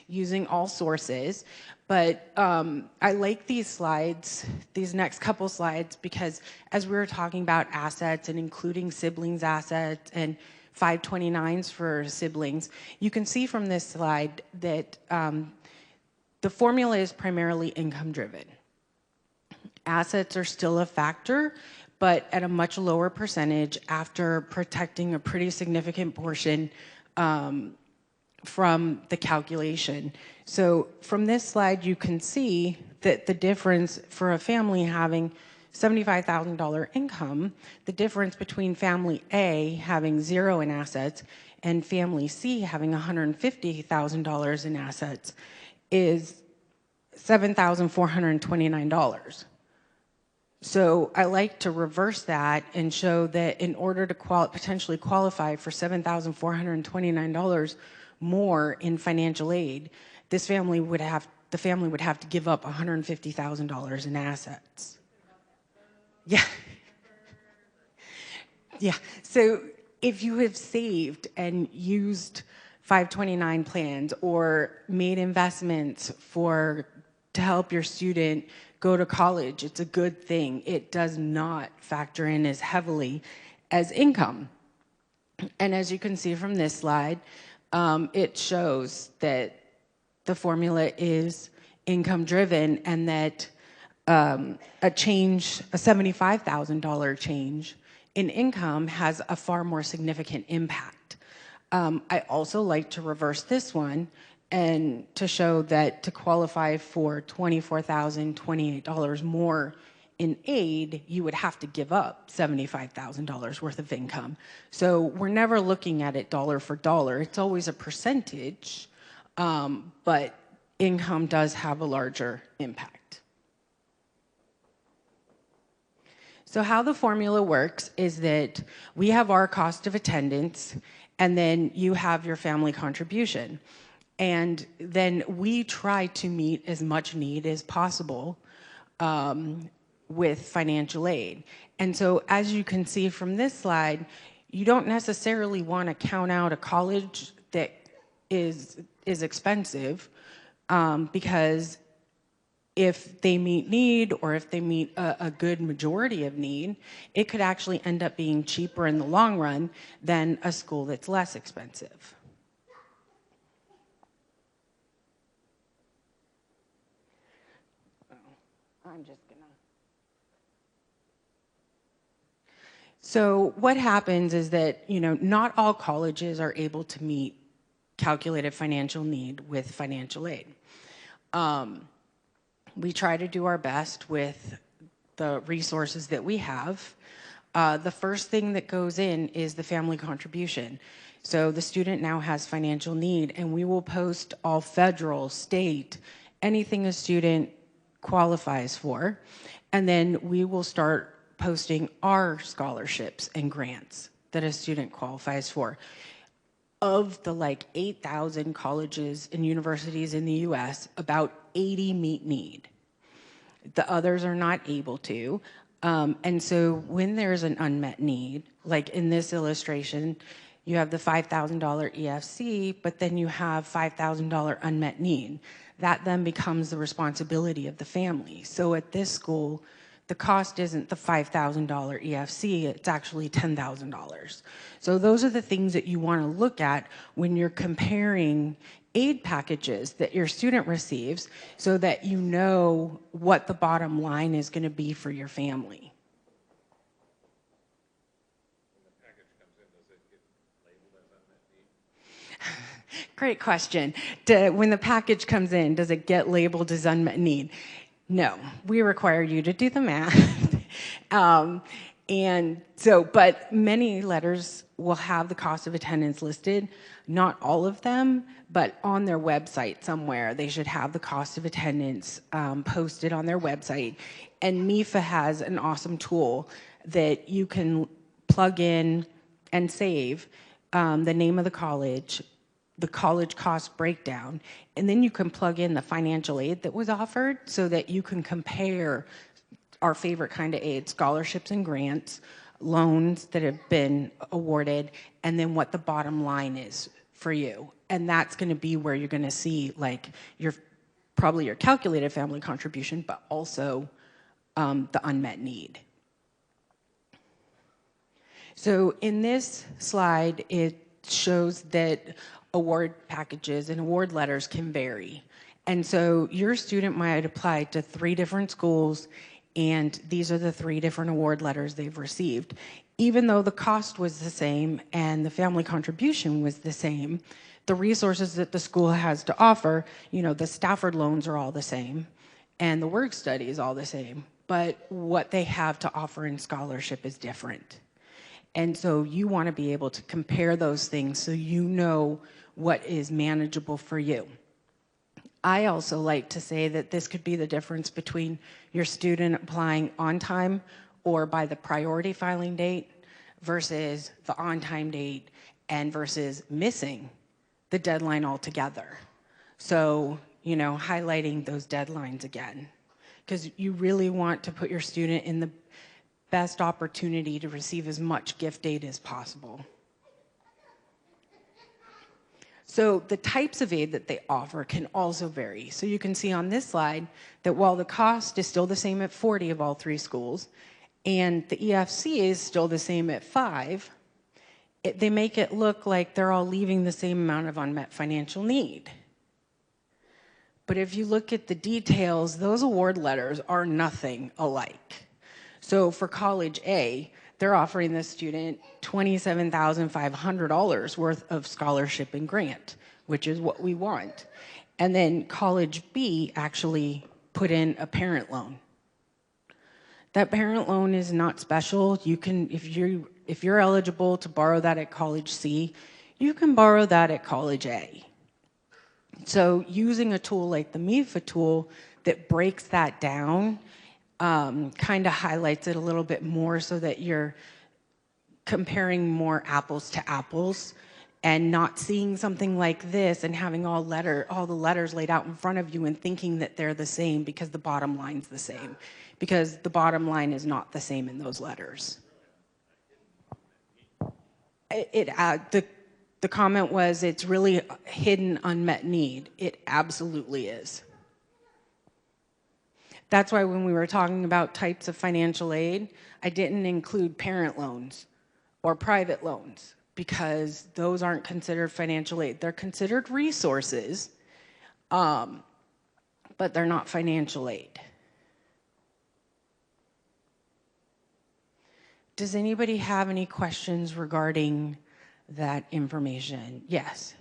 using all sources. But I like these slides, these next couple slides, because as we were talking about assets and including siblings' assets and 529s for siblings, you can see from this slide that the formula is primarily income driven. Assets are still a factor, but at a much lower percentage after protecting a pretty significant portion from the calculation. So from this slide, you can see that the difference for a family having $75,000 income, the difference between family A having 0 in assets and family C having $150,000 in assets is $7,429. So I like to reverse that and show that in order to potentially qualify for $7,429 more in financial aid, the family would have to give up $150,000 in assets. Yeah. Yeah. So if you have saved and used 529 plans or made investments to help your student go to college, it's a good thing. It does not factor in as heavily as income. And as you can see from this slide, it shows that the formula is income driven, and that a $75,000 change in income has a far more significant impact. I also like to reverse this one and to show that to qualify for $24,028 more in aid, you would have to give up $75,000 worth of income. So we're never looking at it dollar for dollar. It's always a percentage, but income does have a larger impact. So how the formula works is that we have our cost of attendance, and then you have your family contribution. And then we try to meet as much need as possible with financial aid. And so as you can see from this slide, you don't necessarily want to count out a college that is expensive, because if they meet need, or if they meet a good majority of need, it could actually end up being cheaper in the long run than a school that's less expensive. I'm just gonna. So what happens is that, not all colleges are able to meet calculated financial need with financial aid. We try to do our best with the resources that we have. The first thing that goes in is the family contribution. So the student now has financial need, and we will post all federal, state, anything a student qualifies for, and then we will start posting our scholarships and grants that a student qualifies for. Of the 8,000 colleges and universities in the US, about 80 meet need. The others are not able to. And so when there's an unmet need, like in this illustration, you have the $5,000 EFC, but then you have $5,000 unmet need. That then becomes the responsibility of the family. So at this school, the cost isn't the $5,000 EFC, it's actually $10,000. So those are the things that you want to look at when you're comparing aid packages that your student receives, so that you know what the bottom line is going to be for your family. Great question. When the package comes in, does it get labeled as unmet need? No, we require you to do the math. But many letters will have the cost of attendance listed. Not all of them, but on their website somewhere, they should have the cost of attendance posted on their website. And MIFA has an awesome tool that you can plug in and save the name of the college cost breakdown, and then you can plug in the financial aid that was offered so that you can compare our favorite kind of aid, scholarships and grants, loans that have been awarded, and then what the bottom line is for you. And that's going to be where you're going to see probably your calculated family contribution, but also the unmet need. So in this slide, it shows that award packages and award letters can vary. And so your student might apply to 3 different schools, and these are the 3 different award letters they've received. Even though the cost was the same and the family contribution was the same, the resources that the school has to offer, the Stafford loans are all the same, and the work study is all the same, but what they have to offer in scholarship is different. And so you want to be able to compare those things so you know what is manageable for you. I also like to say that this could be the difference between your student applying on time or by the priority filing date versus the on-time date and versus missing the deadline altogether. So, highlighting those deadlines again, because you really want to put your student in the best opportunity to receive as much gift aid as possible. So the types of aid that they offer can also vary. So you can see on this slide that while the cost is still the same at 40 of all 3 schools, and the EFC is still the same at 5, they make it look like they're all leaving the same amount of unmet financial need. But if you look at the details, those award letters are nothing alike. So for College A, they're offering the student $27,500 worth of scholarship and grant, which is what we want. And then College B actually put in a parent loan. That parent loan is not special. You can, if you're eligible to borrow that at College C, you can borrow that at College A. So using a tool like the MIFA tool that breaks that down kind of highlights it a little bit more so that you're comparing more apples to apples and not seeing something like this and having all the letters laid out in front of you and thinking that they're the same because the bottom line's the same, because the bottom line is not the same in those letters. The comment was it's really hidden unmet need. It absolutely is. That's why when we were talking about types of financial aid, I didn't include parent loans or private loans because those aren't considered financial aid. They're considered resources, but they're not financial aid. Does anybody have any questions regarding that information? Yes.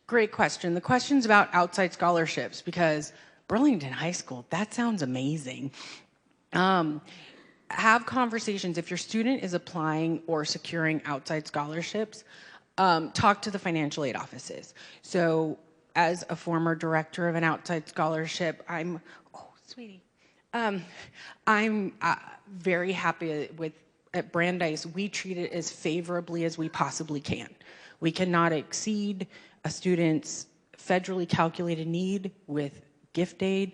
Great question. The question's about outside scholarships because Burlington High School, that sounds amazing. Have conversations. If your student is applying or securing outside scholarships, talk to the financial aid offices. So as a former director of an outside scholarship, I'm very happy at Brandeis, we treat it as favorably as we possibly can. We cannot exceed a student's federally calculated need with gift aid,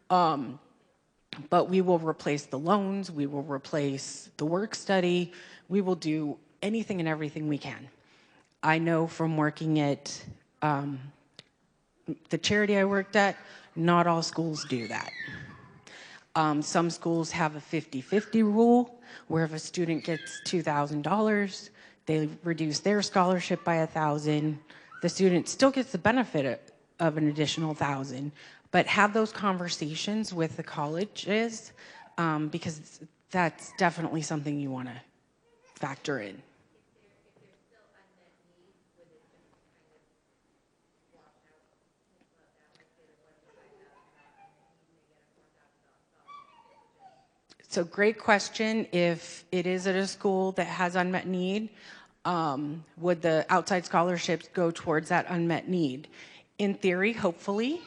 but we will replace the loans, we will replace the work study, we will do anything and everything we can. I know from working at the charity I worked at, not all schools do that. Some schools have a 50-50 rule, where if a student gets $2,000, they reduce their scholarship by $1,000. The student still gets the benefit of an additional $1,000, but have those conversations with the colleges because that's definitely something you want to factor in. So great question. If it is at a school that has unmet need, would the outside scholarships go towards that unmet need? In theory, hopefully,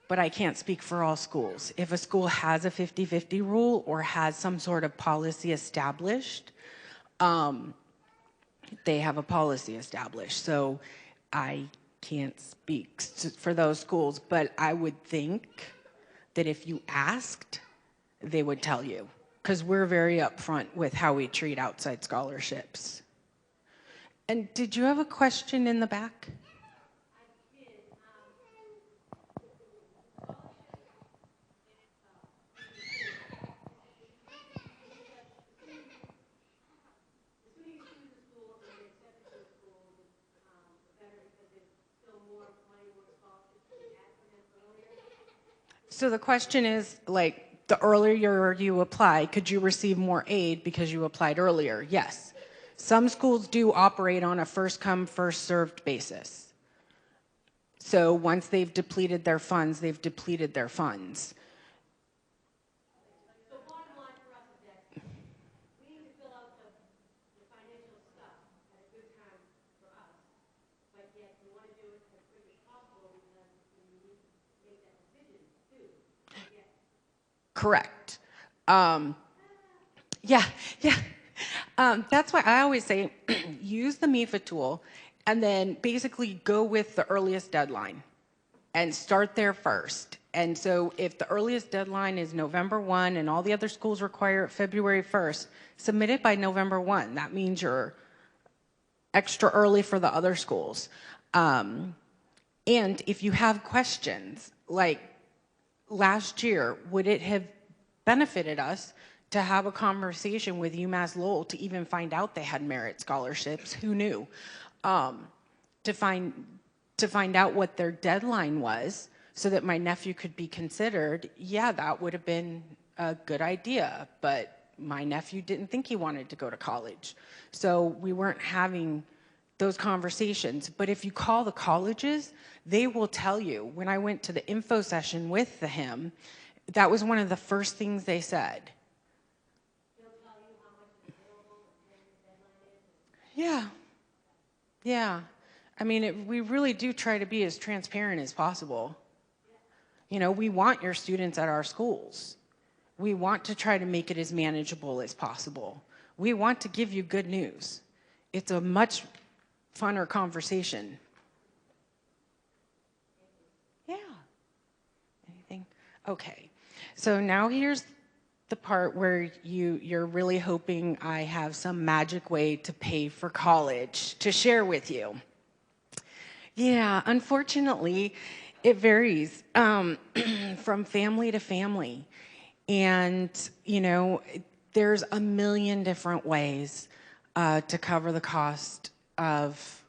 but I can't speak for all schools. If a school has a 50-50 rule or has some sort of policy established, they have a policy established. So I can't speak for those schools, but I would think that if you asked, they would tell you, because we're very upfront with how we treat outside scholarships. And did you have a question in the back? So the question is, like, the earlier you apply, could you receive more aid because you applied earlier? Yes. Some schools do operate on a first-come, first-served basis. So once they've depleted their funds, they've depleted their funds. So bottom line for us is that we need to fill out the financial stuff at a good time for us, but yet we want to do it as quick as possible because we need to make that decision too. Correct. That's why I always say use the MIFA tool and then basically go with the earliest deadline and start there first. And so if the earliest deadline is November 1 and all the other schools require it February 1st, submit it by November 1. That means you're extra early for the other schools. And if you have questions, like last year, would it have benefited us to have a conversation with UMass Lowell to even find out they had merit scholarships? Who knew? To find out what their deadline was so that my nephew could be considered, yeah, that would have been a good idea, but my nephew didn't think he wanted to go to college. So we weren't having those conversations. But if you call the colleges, they will tell you. When I went to the info session with him, that was one of the first things they said. They'll tell you how much is available and when the deadline is. Yeah. I mean, we really do try to be as transparent as possible. You know, we want your students at our schools. We want to try to make it as manageable as possible. We want to give you good news. It's a much funner conversation. Yeah. Anything? Okay. So now here's the part where you're really hoping I have some magic way to pay for college to share with you. Yeah, unfortunately, it varies from family to family. And, you know, there's a million different ways to cover the cost of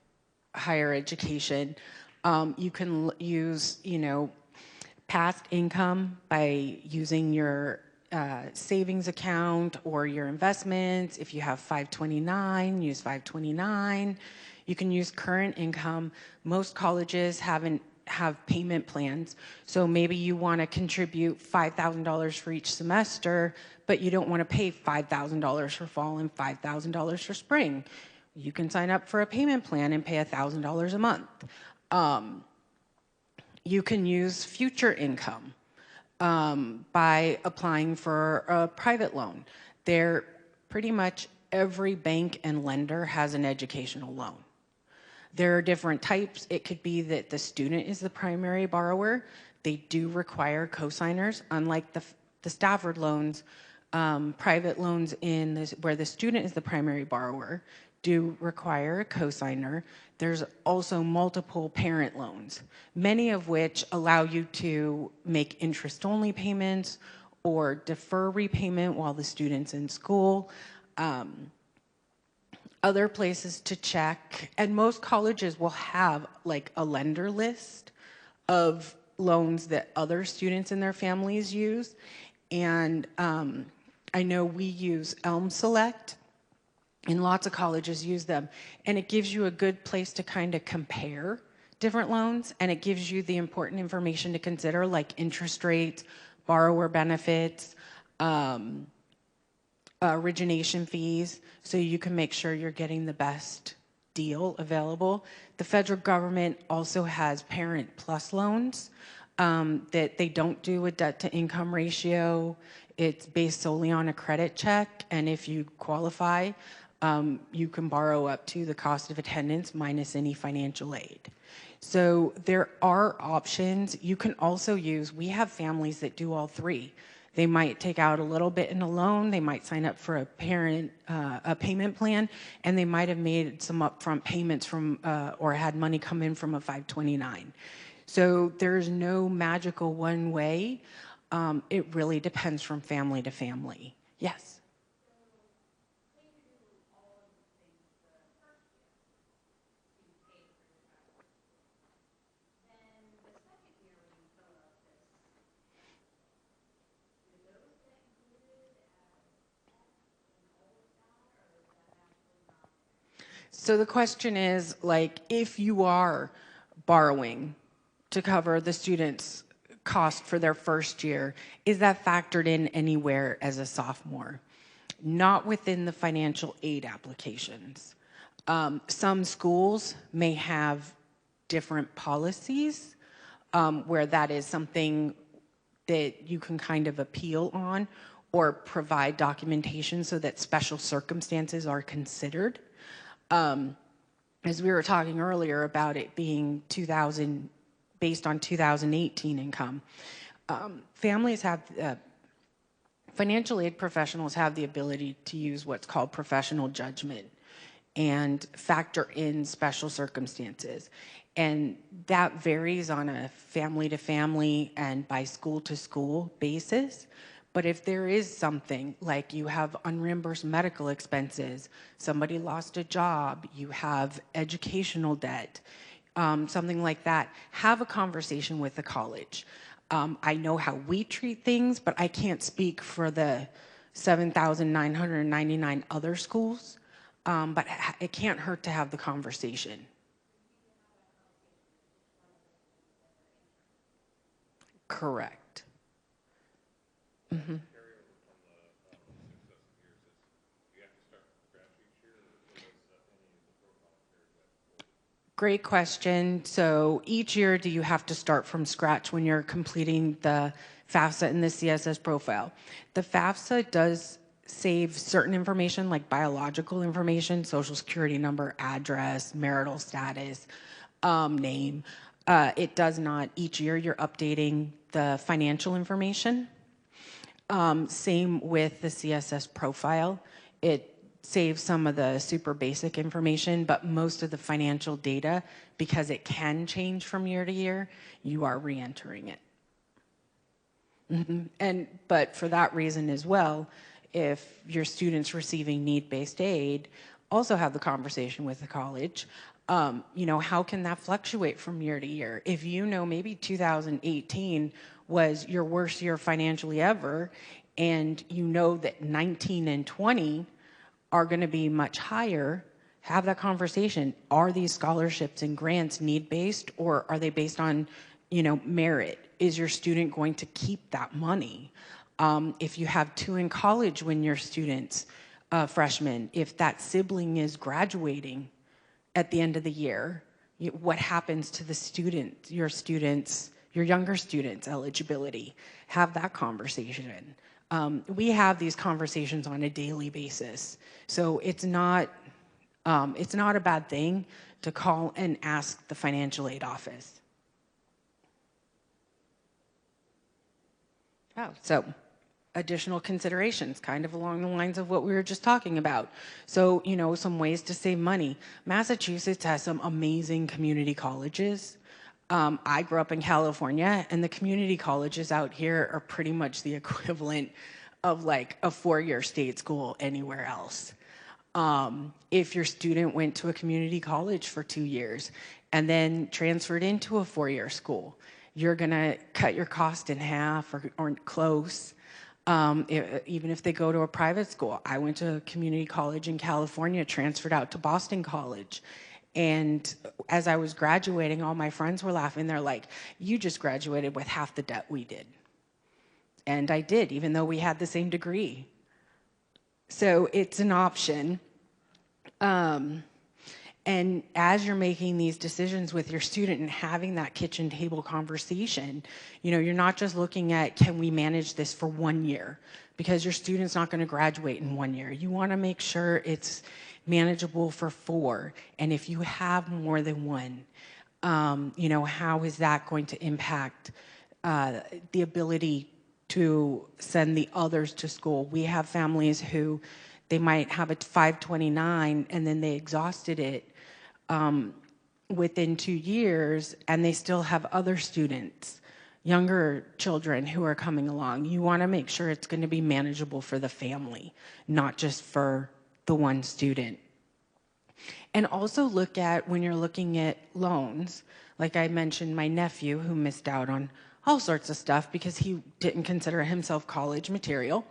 higher education. You can use, you know, past income by using your savings account or your investments. If you have 529, use 529. You can use current income. Most colleges have payment plans. So maybe you want to contribute $5,000 for each semester, but you don't want to pay $5,000 for fall and $5,000 for spring. You can sign up for a payment plan and pay $1,000 a month. You can use future income by applying for a private loan. Pretty much every bank and lender has an educational loan. There are different types. It could be that the student is the primary borrower. They do require cosigners, unlike the Stafford loans. Private loans where the student is the primary borrower do require a cosigner. There's also multiple parent loans, many of which allow you to make interest-only payments or defer repayment while the student's in school. Other places to check, and most colleges will have like a lender list of loans that other students and their families use. And I know we use Elm Select, and lots of colleges use them. And it gives you a good place to kind of compare different loans, and it gives you the important information to consider, like interest rates, borrower benefits, origination fees, so you can make sure you're getting the best deal available. The federal government also has Parent Plus loans that they don't do a debt to income ratio. It's based solely on a credit check, and if you qualify, you can borrow up to the cost of attendance minus any financial aid. So there are options. You can also we have families that do all three. They might take out a little bit in a loan, they might sign up for a payment plan, and they might have made some upfront payments from, or had money come in from a 529. So there's no magical one way. It really depends from family to family. Yes? So the question is, like, if you are borrowing to cover the student's cost for their first year, is that factored in anywhere as a sophomore? Not within the financial aid applications. Some schools may have different policies where that is something that you can kind of appeal on or provide documentation so that special circumstances are considered. As we were talking earlier about it being based on 2018 income, families have, financial aid professionals have the ability to use what's called professional judgment and factor in special circumstances. And that varies on a family to family and by school to school basis. But if there is something like you have unreimbursed medical expenses, somebody lost a job, you have educational debt, something like that, have a conversation with the college. I know how we treat things, but I can't speak for the 7,999 other schools. But it can't hurt to have the conversation. Correct. Mm-hmm. Great question. So each year, do you have to start from scratch when you're completing the FAFSA and the CSS profile? The FAFSA does save certain information like biological information, social security number, address, marital status, name. It does not. Each year, you're updating the financial information. Same with the CSS profile. It saves some of the super basic information, but most of the financial data, because it can change from year to year, you are re-entering it. But for that reason as well, if your student's receiving need-based aid, also have the conversation with the college. How can that fluctuate from year to year? If you know maybe 2018 was your worst year financially ever, and you know that 19 and 20 are going to be much higher, have that conversation. Are these scholarships and grants need-based, or are they based on, merit? Is your student going to keep that money? If you have 2 in college when your student's freshman, if that sibling is graduating at the end of the year, what happens to the student, your younger students' eligibility? Have that conversation. We have these conversations on a daily basis. So it's not a bad thing to call and ask the financial aid office. So additional considerations, kind of along the lines of what we were just talking about. So, some ways to save money. Massachusetts has some amazing community colleges. I grew up in California, and the community colleges out here are pretty much the equivalent of like a 4-year state school anywhere else. If your student went to a community college for 2 years and then transferred into a 4-year school, you're gonna cut your cost in half or close. Even if they go to a private school. I went to a community college in California, transferred out to Boston College. And as I was graduating, all my friends were laughing. They're like, you just graduated with half the debt we did. And I did, even though we had the same degree. So it's an option. And as you're making these decisions with your student and having that kitchen table conversation, you're not just looking at, can we manage this for 1 year? Because your student's not going to graduate in 1 year. You want to make sure it's manageable for 4. And if you have more than one, how is that going to impact the ability to send the others to school? We have families who they might have a 529 and then they exhausted it within 2 years, and they still have other students, younger children who are coming along. You want to make sure it's going to be manageable for the family, not just for the one student. And also look at, when you're looking at loans, like I mentioned, my nephew who missed out on all sorts of stuff because he didn't consider himself college material.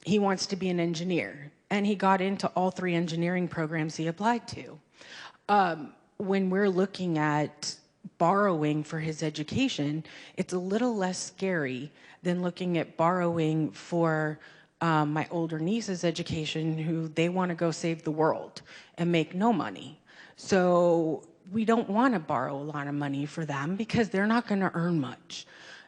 He wants to be an engineer, and he got into all 3 engineering programs he applied to. When we're looking at borrowing for his education, it's a little less scary than looking at borrowing for my older niece's education, who they want to go save the world and make no money. So we don't want to borrow a lot of money for them because they're not going to earn much.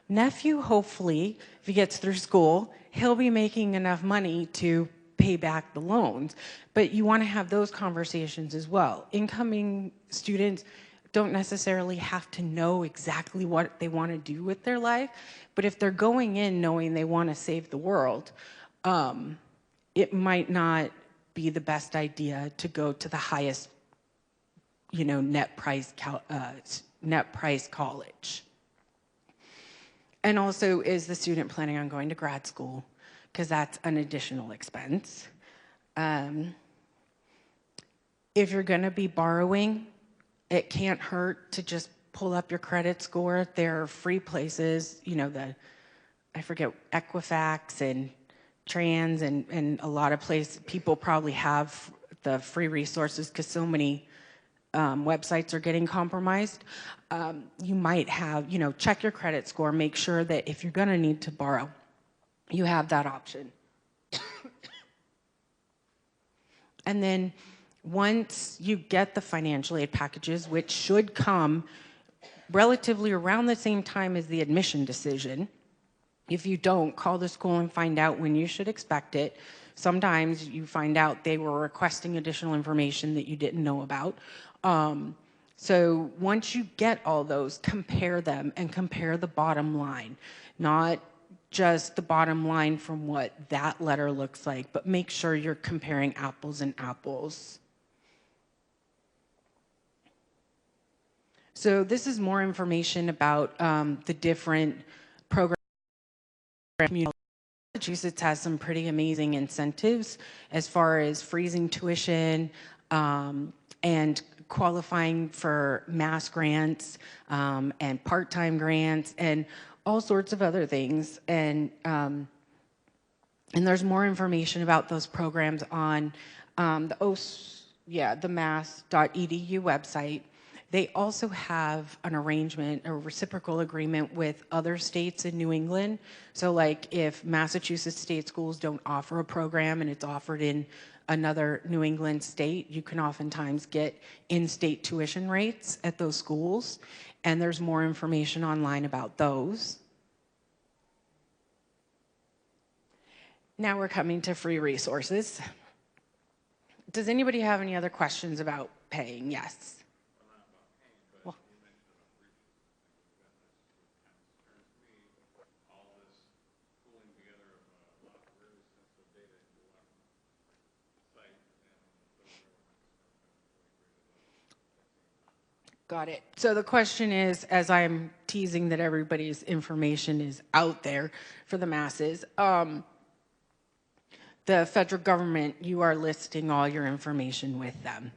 Nephew, hopefully, if he gets through school, he'll be making enough money to pay back the loans. But you want to have those conversations as well. Incoming students don't necessarily have to know exactly what they want to do with their life, but if they're going in knowing they want to save the world, it might not be the best idea to go to the highest, net price college. And also, is the student planning on going to grad school? Because that's an additional expense. If you're going to be borrowing, it can't hurt to just pull up your credit score. There are free places, I forget, Equifax and Trans and a lot of places. People probably have the free resources because so many websites are getting compromised. You might have, check your credit score, make sure that if you're going to need to borrow, you have that option. And then once you get the financial aid packages, which should come relatively around the same time as the admission decision, if you don't, call the school and find out when you should expect it. Sometimes you find out they were requesting additional information that you didn't know about. So once you get all those, compare them and compare the bottom line. Not just the bottom line from what that letter looks like, but make sure you're comparing apples and apples. So this is more information about the different programs. Massachusetts has some pretty amazing incentives as far as freezing tuition and qualifying for mass grants and part-time grants and all sorts of other things. And there's more information about those programs on the mass.edu website. They also have an arrangement, a reciprocal agreement with other states in New England. So like if Massachusetts state schools don't offer a program and it's offered in another New England state, you can oftentimes get in-state tuition rates at those schools. And there's more information online about those. Now we're coming to free resources. Does anybody have any other questions about paying? Yes. Got it. So the question is, as I'm teasing that everybody's information is out there for the masses, the federal government, you are listing all your information with them.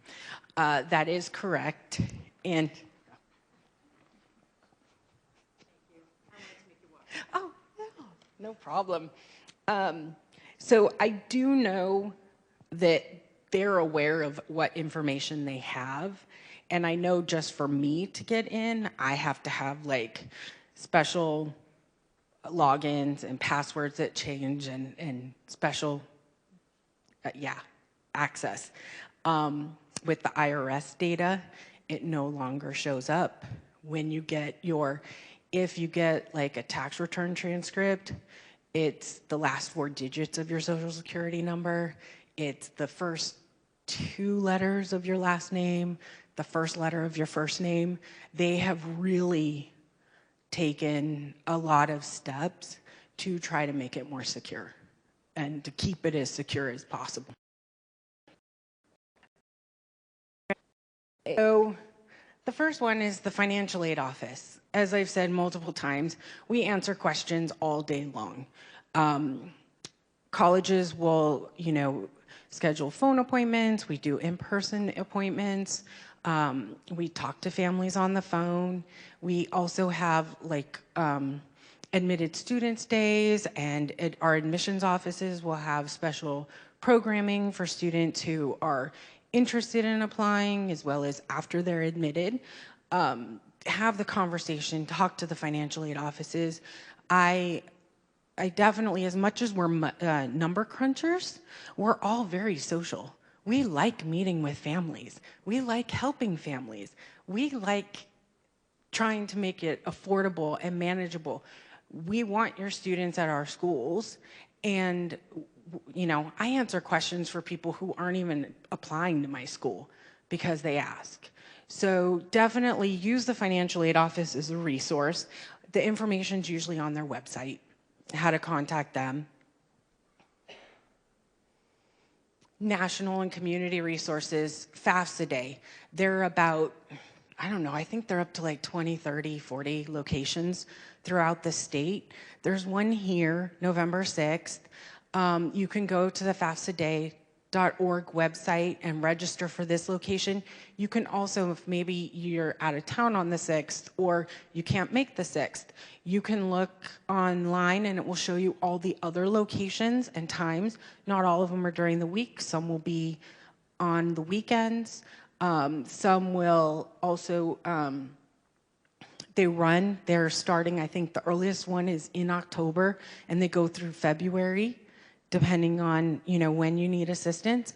That is correct. And oh, no problem. So I do know that they're aware of what information they have. And I know just for me to get in, I have to have like special logins and passwords that change and special, access. With the IRS data, it no longer shows up. When you get if you get like a tax return transcript, it's the last 4 digits of your social security number. It's the first 2 letters of your last name, the first letter of your first name. They have really taken a lot of steps to try to make it more secure and to keep it as secure as possible. So the first one is the financial aid office. As I've said multiple times, we answer questions all day long. Colleges will, schedule phone appointments. We do in-person appointments. We talk to families on the phone. We also have admitted students days, and our admissions offices will have special programming for students who are interested in applying, as well as after they're admitted. Have the conversation, talk to the financial aid offices. I definitely, as much as we're number crunchers, we're all very social. We like meeting with families. We like helping families. We like trying to make it affordable and manageable. We want your students at our schools, and I answer questions for people who aren't even applying to my school because they ask. So definitely use the financial aid office as a resource. The information's usually on their website, how to contact them. National and community resources, FAFSA Day. They're about, I think they're up to like 20, 30, 40 locations throughout the state. There's one here, November 6th. You can go to the FAFSAday.org website and register for this location. You can also, if maybe you're out of town on the 6th or you can't make the 6th, you can look online and it will show you all the other locations and times. Not all of them are during the week. Some will be on the weekends. Some will also, they're starting, I think the earliest one is in October, and they go through February, depending on, when you need assistance.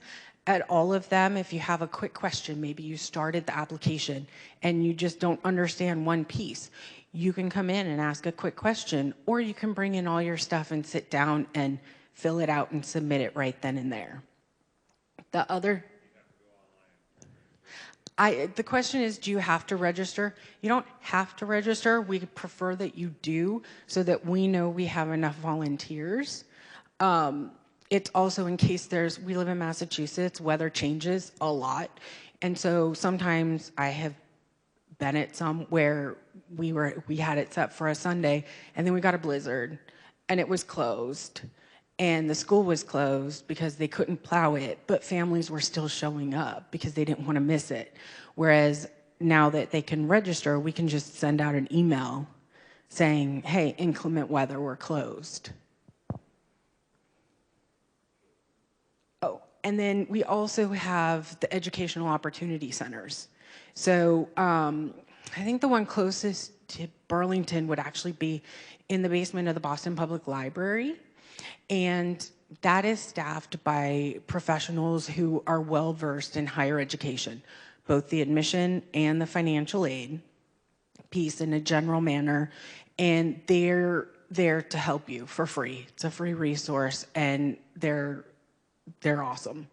At all of them, if you have a quick question, maybe you started the application and you just don't understand one piece, you can come in and ask a quick question, or you can bring in all your stuff and sit down and fill it out and submit it right then and there. The other, The question is, do you have to register? You don't have to register. We prefer that you do so that we know we have enough volunteers. It's also in case we live in Massachusetts, weather changes a lot. And so sometimes I have been at some where we had it set for a Sunday and then we got a blizzard and it was closed. And the school was closed because they couldn't plow it, but families were still showing up because they didn't want to miss it. Whereas now that they can register, we can just send out an email saying, hey, inclement weather, we're closed. Oh, and then we also have the educational opportunity centers. So I think the one closest to Burlington would actually be in the basement of the Boston Public Library. And that is staffed by professionals who are well-versed in higher education, both the admission and the financial aid piece in a general manner. And they're there to help you for free. It's a free resource, and they're awesome.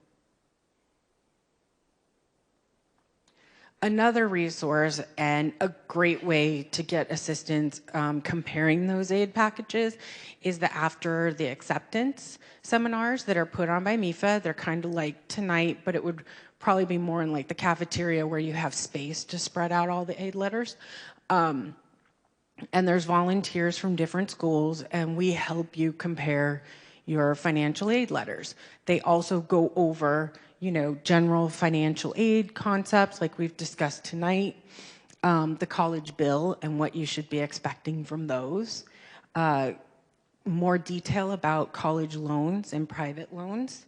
Another resource and a great way to get assistance comparing those aid packages is the after the acceptance seminars that are put on by MIFA. They're kind of like tonight, but it would probably be more in like the cafeteria where you have space to spread out all the aid letters. And there's volunteers from different schools, and we help you compare your financial aid letters. They also go over general financial aid concepts like we've discussed tonight, the college bill and what you should be expecting from those, more detail about college loans and private loans,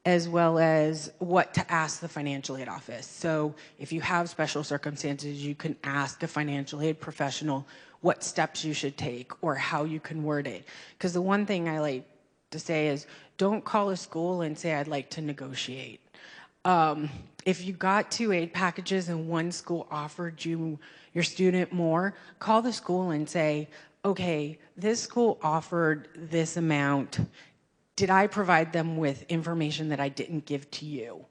as well as what to ask the financial aid office. So if you have special circumstances, you can ask a financial aid professional what steps you should take or how you can word it. Because the one thing I like to say is, don't call a school and say, I'd like to negotiate. If you got 2 aid packages and one school offered you, your student, more, call the school and say, okay, this school offered this amount. Did I provide them with information that I didn't give to you?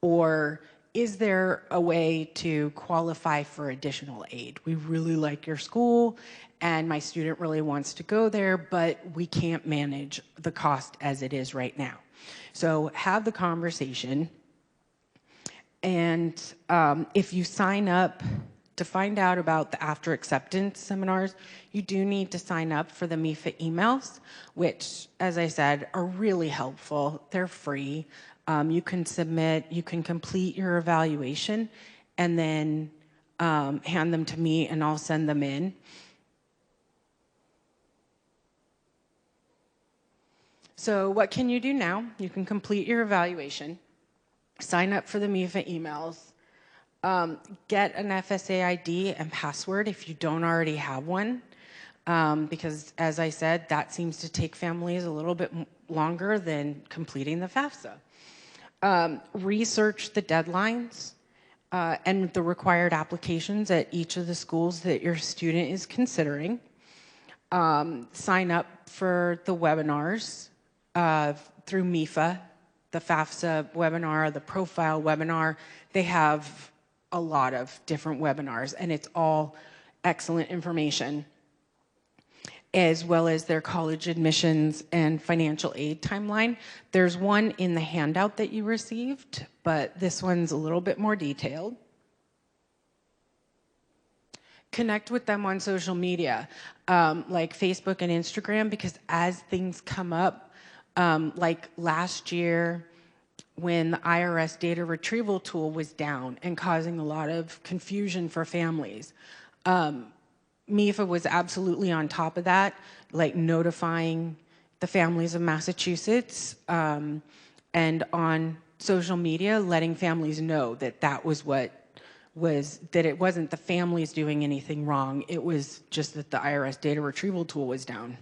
Or is there a way to qualify for additional aid? We really like your school and my student really wants to go there, but we can't manage the cost as it is right now. So have the conversation. And if you sign up to find out about the after acceptance seminars, you do need to sign up for the MIFA emails, which, as I said, are really helpful. They're free. You can submit, you can complete your evaluation, and then hand them to me, and I'll send them in. So what can you do now? You can complete your evaluation, sign up for the MIFA emails, get an FSA ID and password if you don't already have one, because as I said, that seems to take families a little bit longer than completing the FAFSA. Research the deadlines and the required applications at each of the schools that your student is considering. Sign up for the webinars through MIFA, the FAFSA webinar, the profile webinar. They have a lot of different webinars, and it's all excellent information, as well as their college admissions and financial aid timeline. There's one in the handout that you received, but this one's a little bit more detailed. Connect with them on social media, like Facebook and Instagram, because as things come up, like last year when the IRS data retrieval tool was down and causing a lot of confusion for families, MIFA was absolutely on top of that, like notifying the families of Massachusetts, and on social media, letting families know that that was that it wasn't the families doing anything wrong, it was just that the IRS data retrieval tool was down.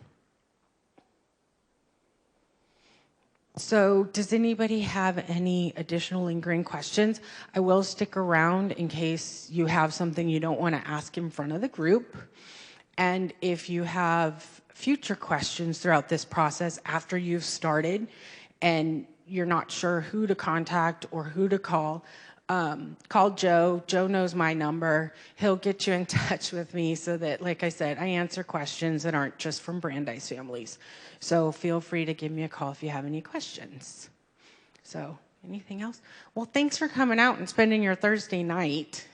So does anybody have any additional lingering questions? I will stick around in case you have something you don't want to ask in front of the group. And if you have future questions throughout this process after you've started and you're not sure who to contact or who to call, call Joe. Joe knows my number. He'll get you in touch with me so that, like I said, I answer questions that aren't just from Brandeis families. So feel free to give me a call if you have any questions. So anything else? Well, thanks for coming out and spending your Thursday night.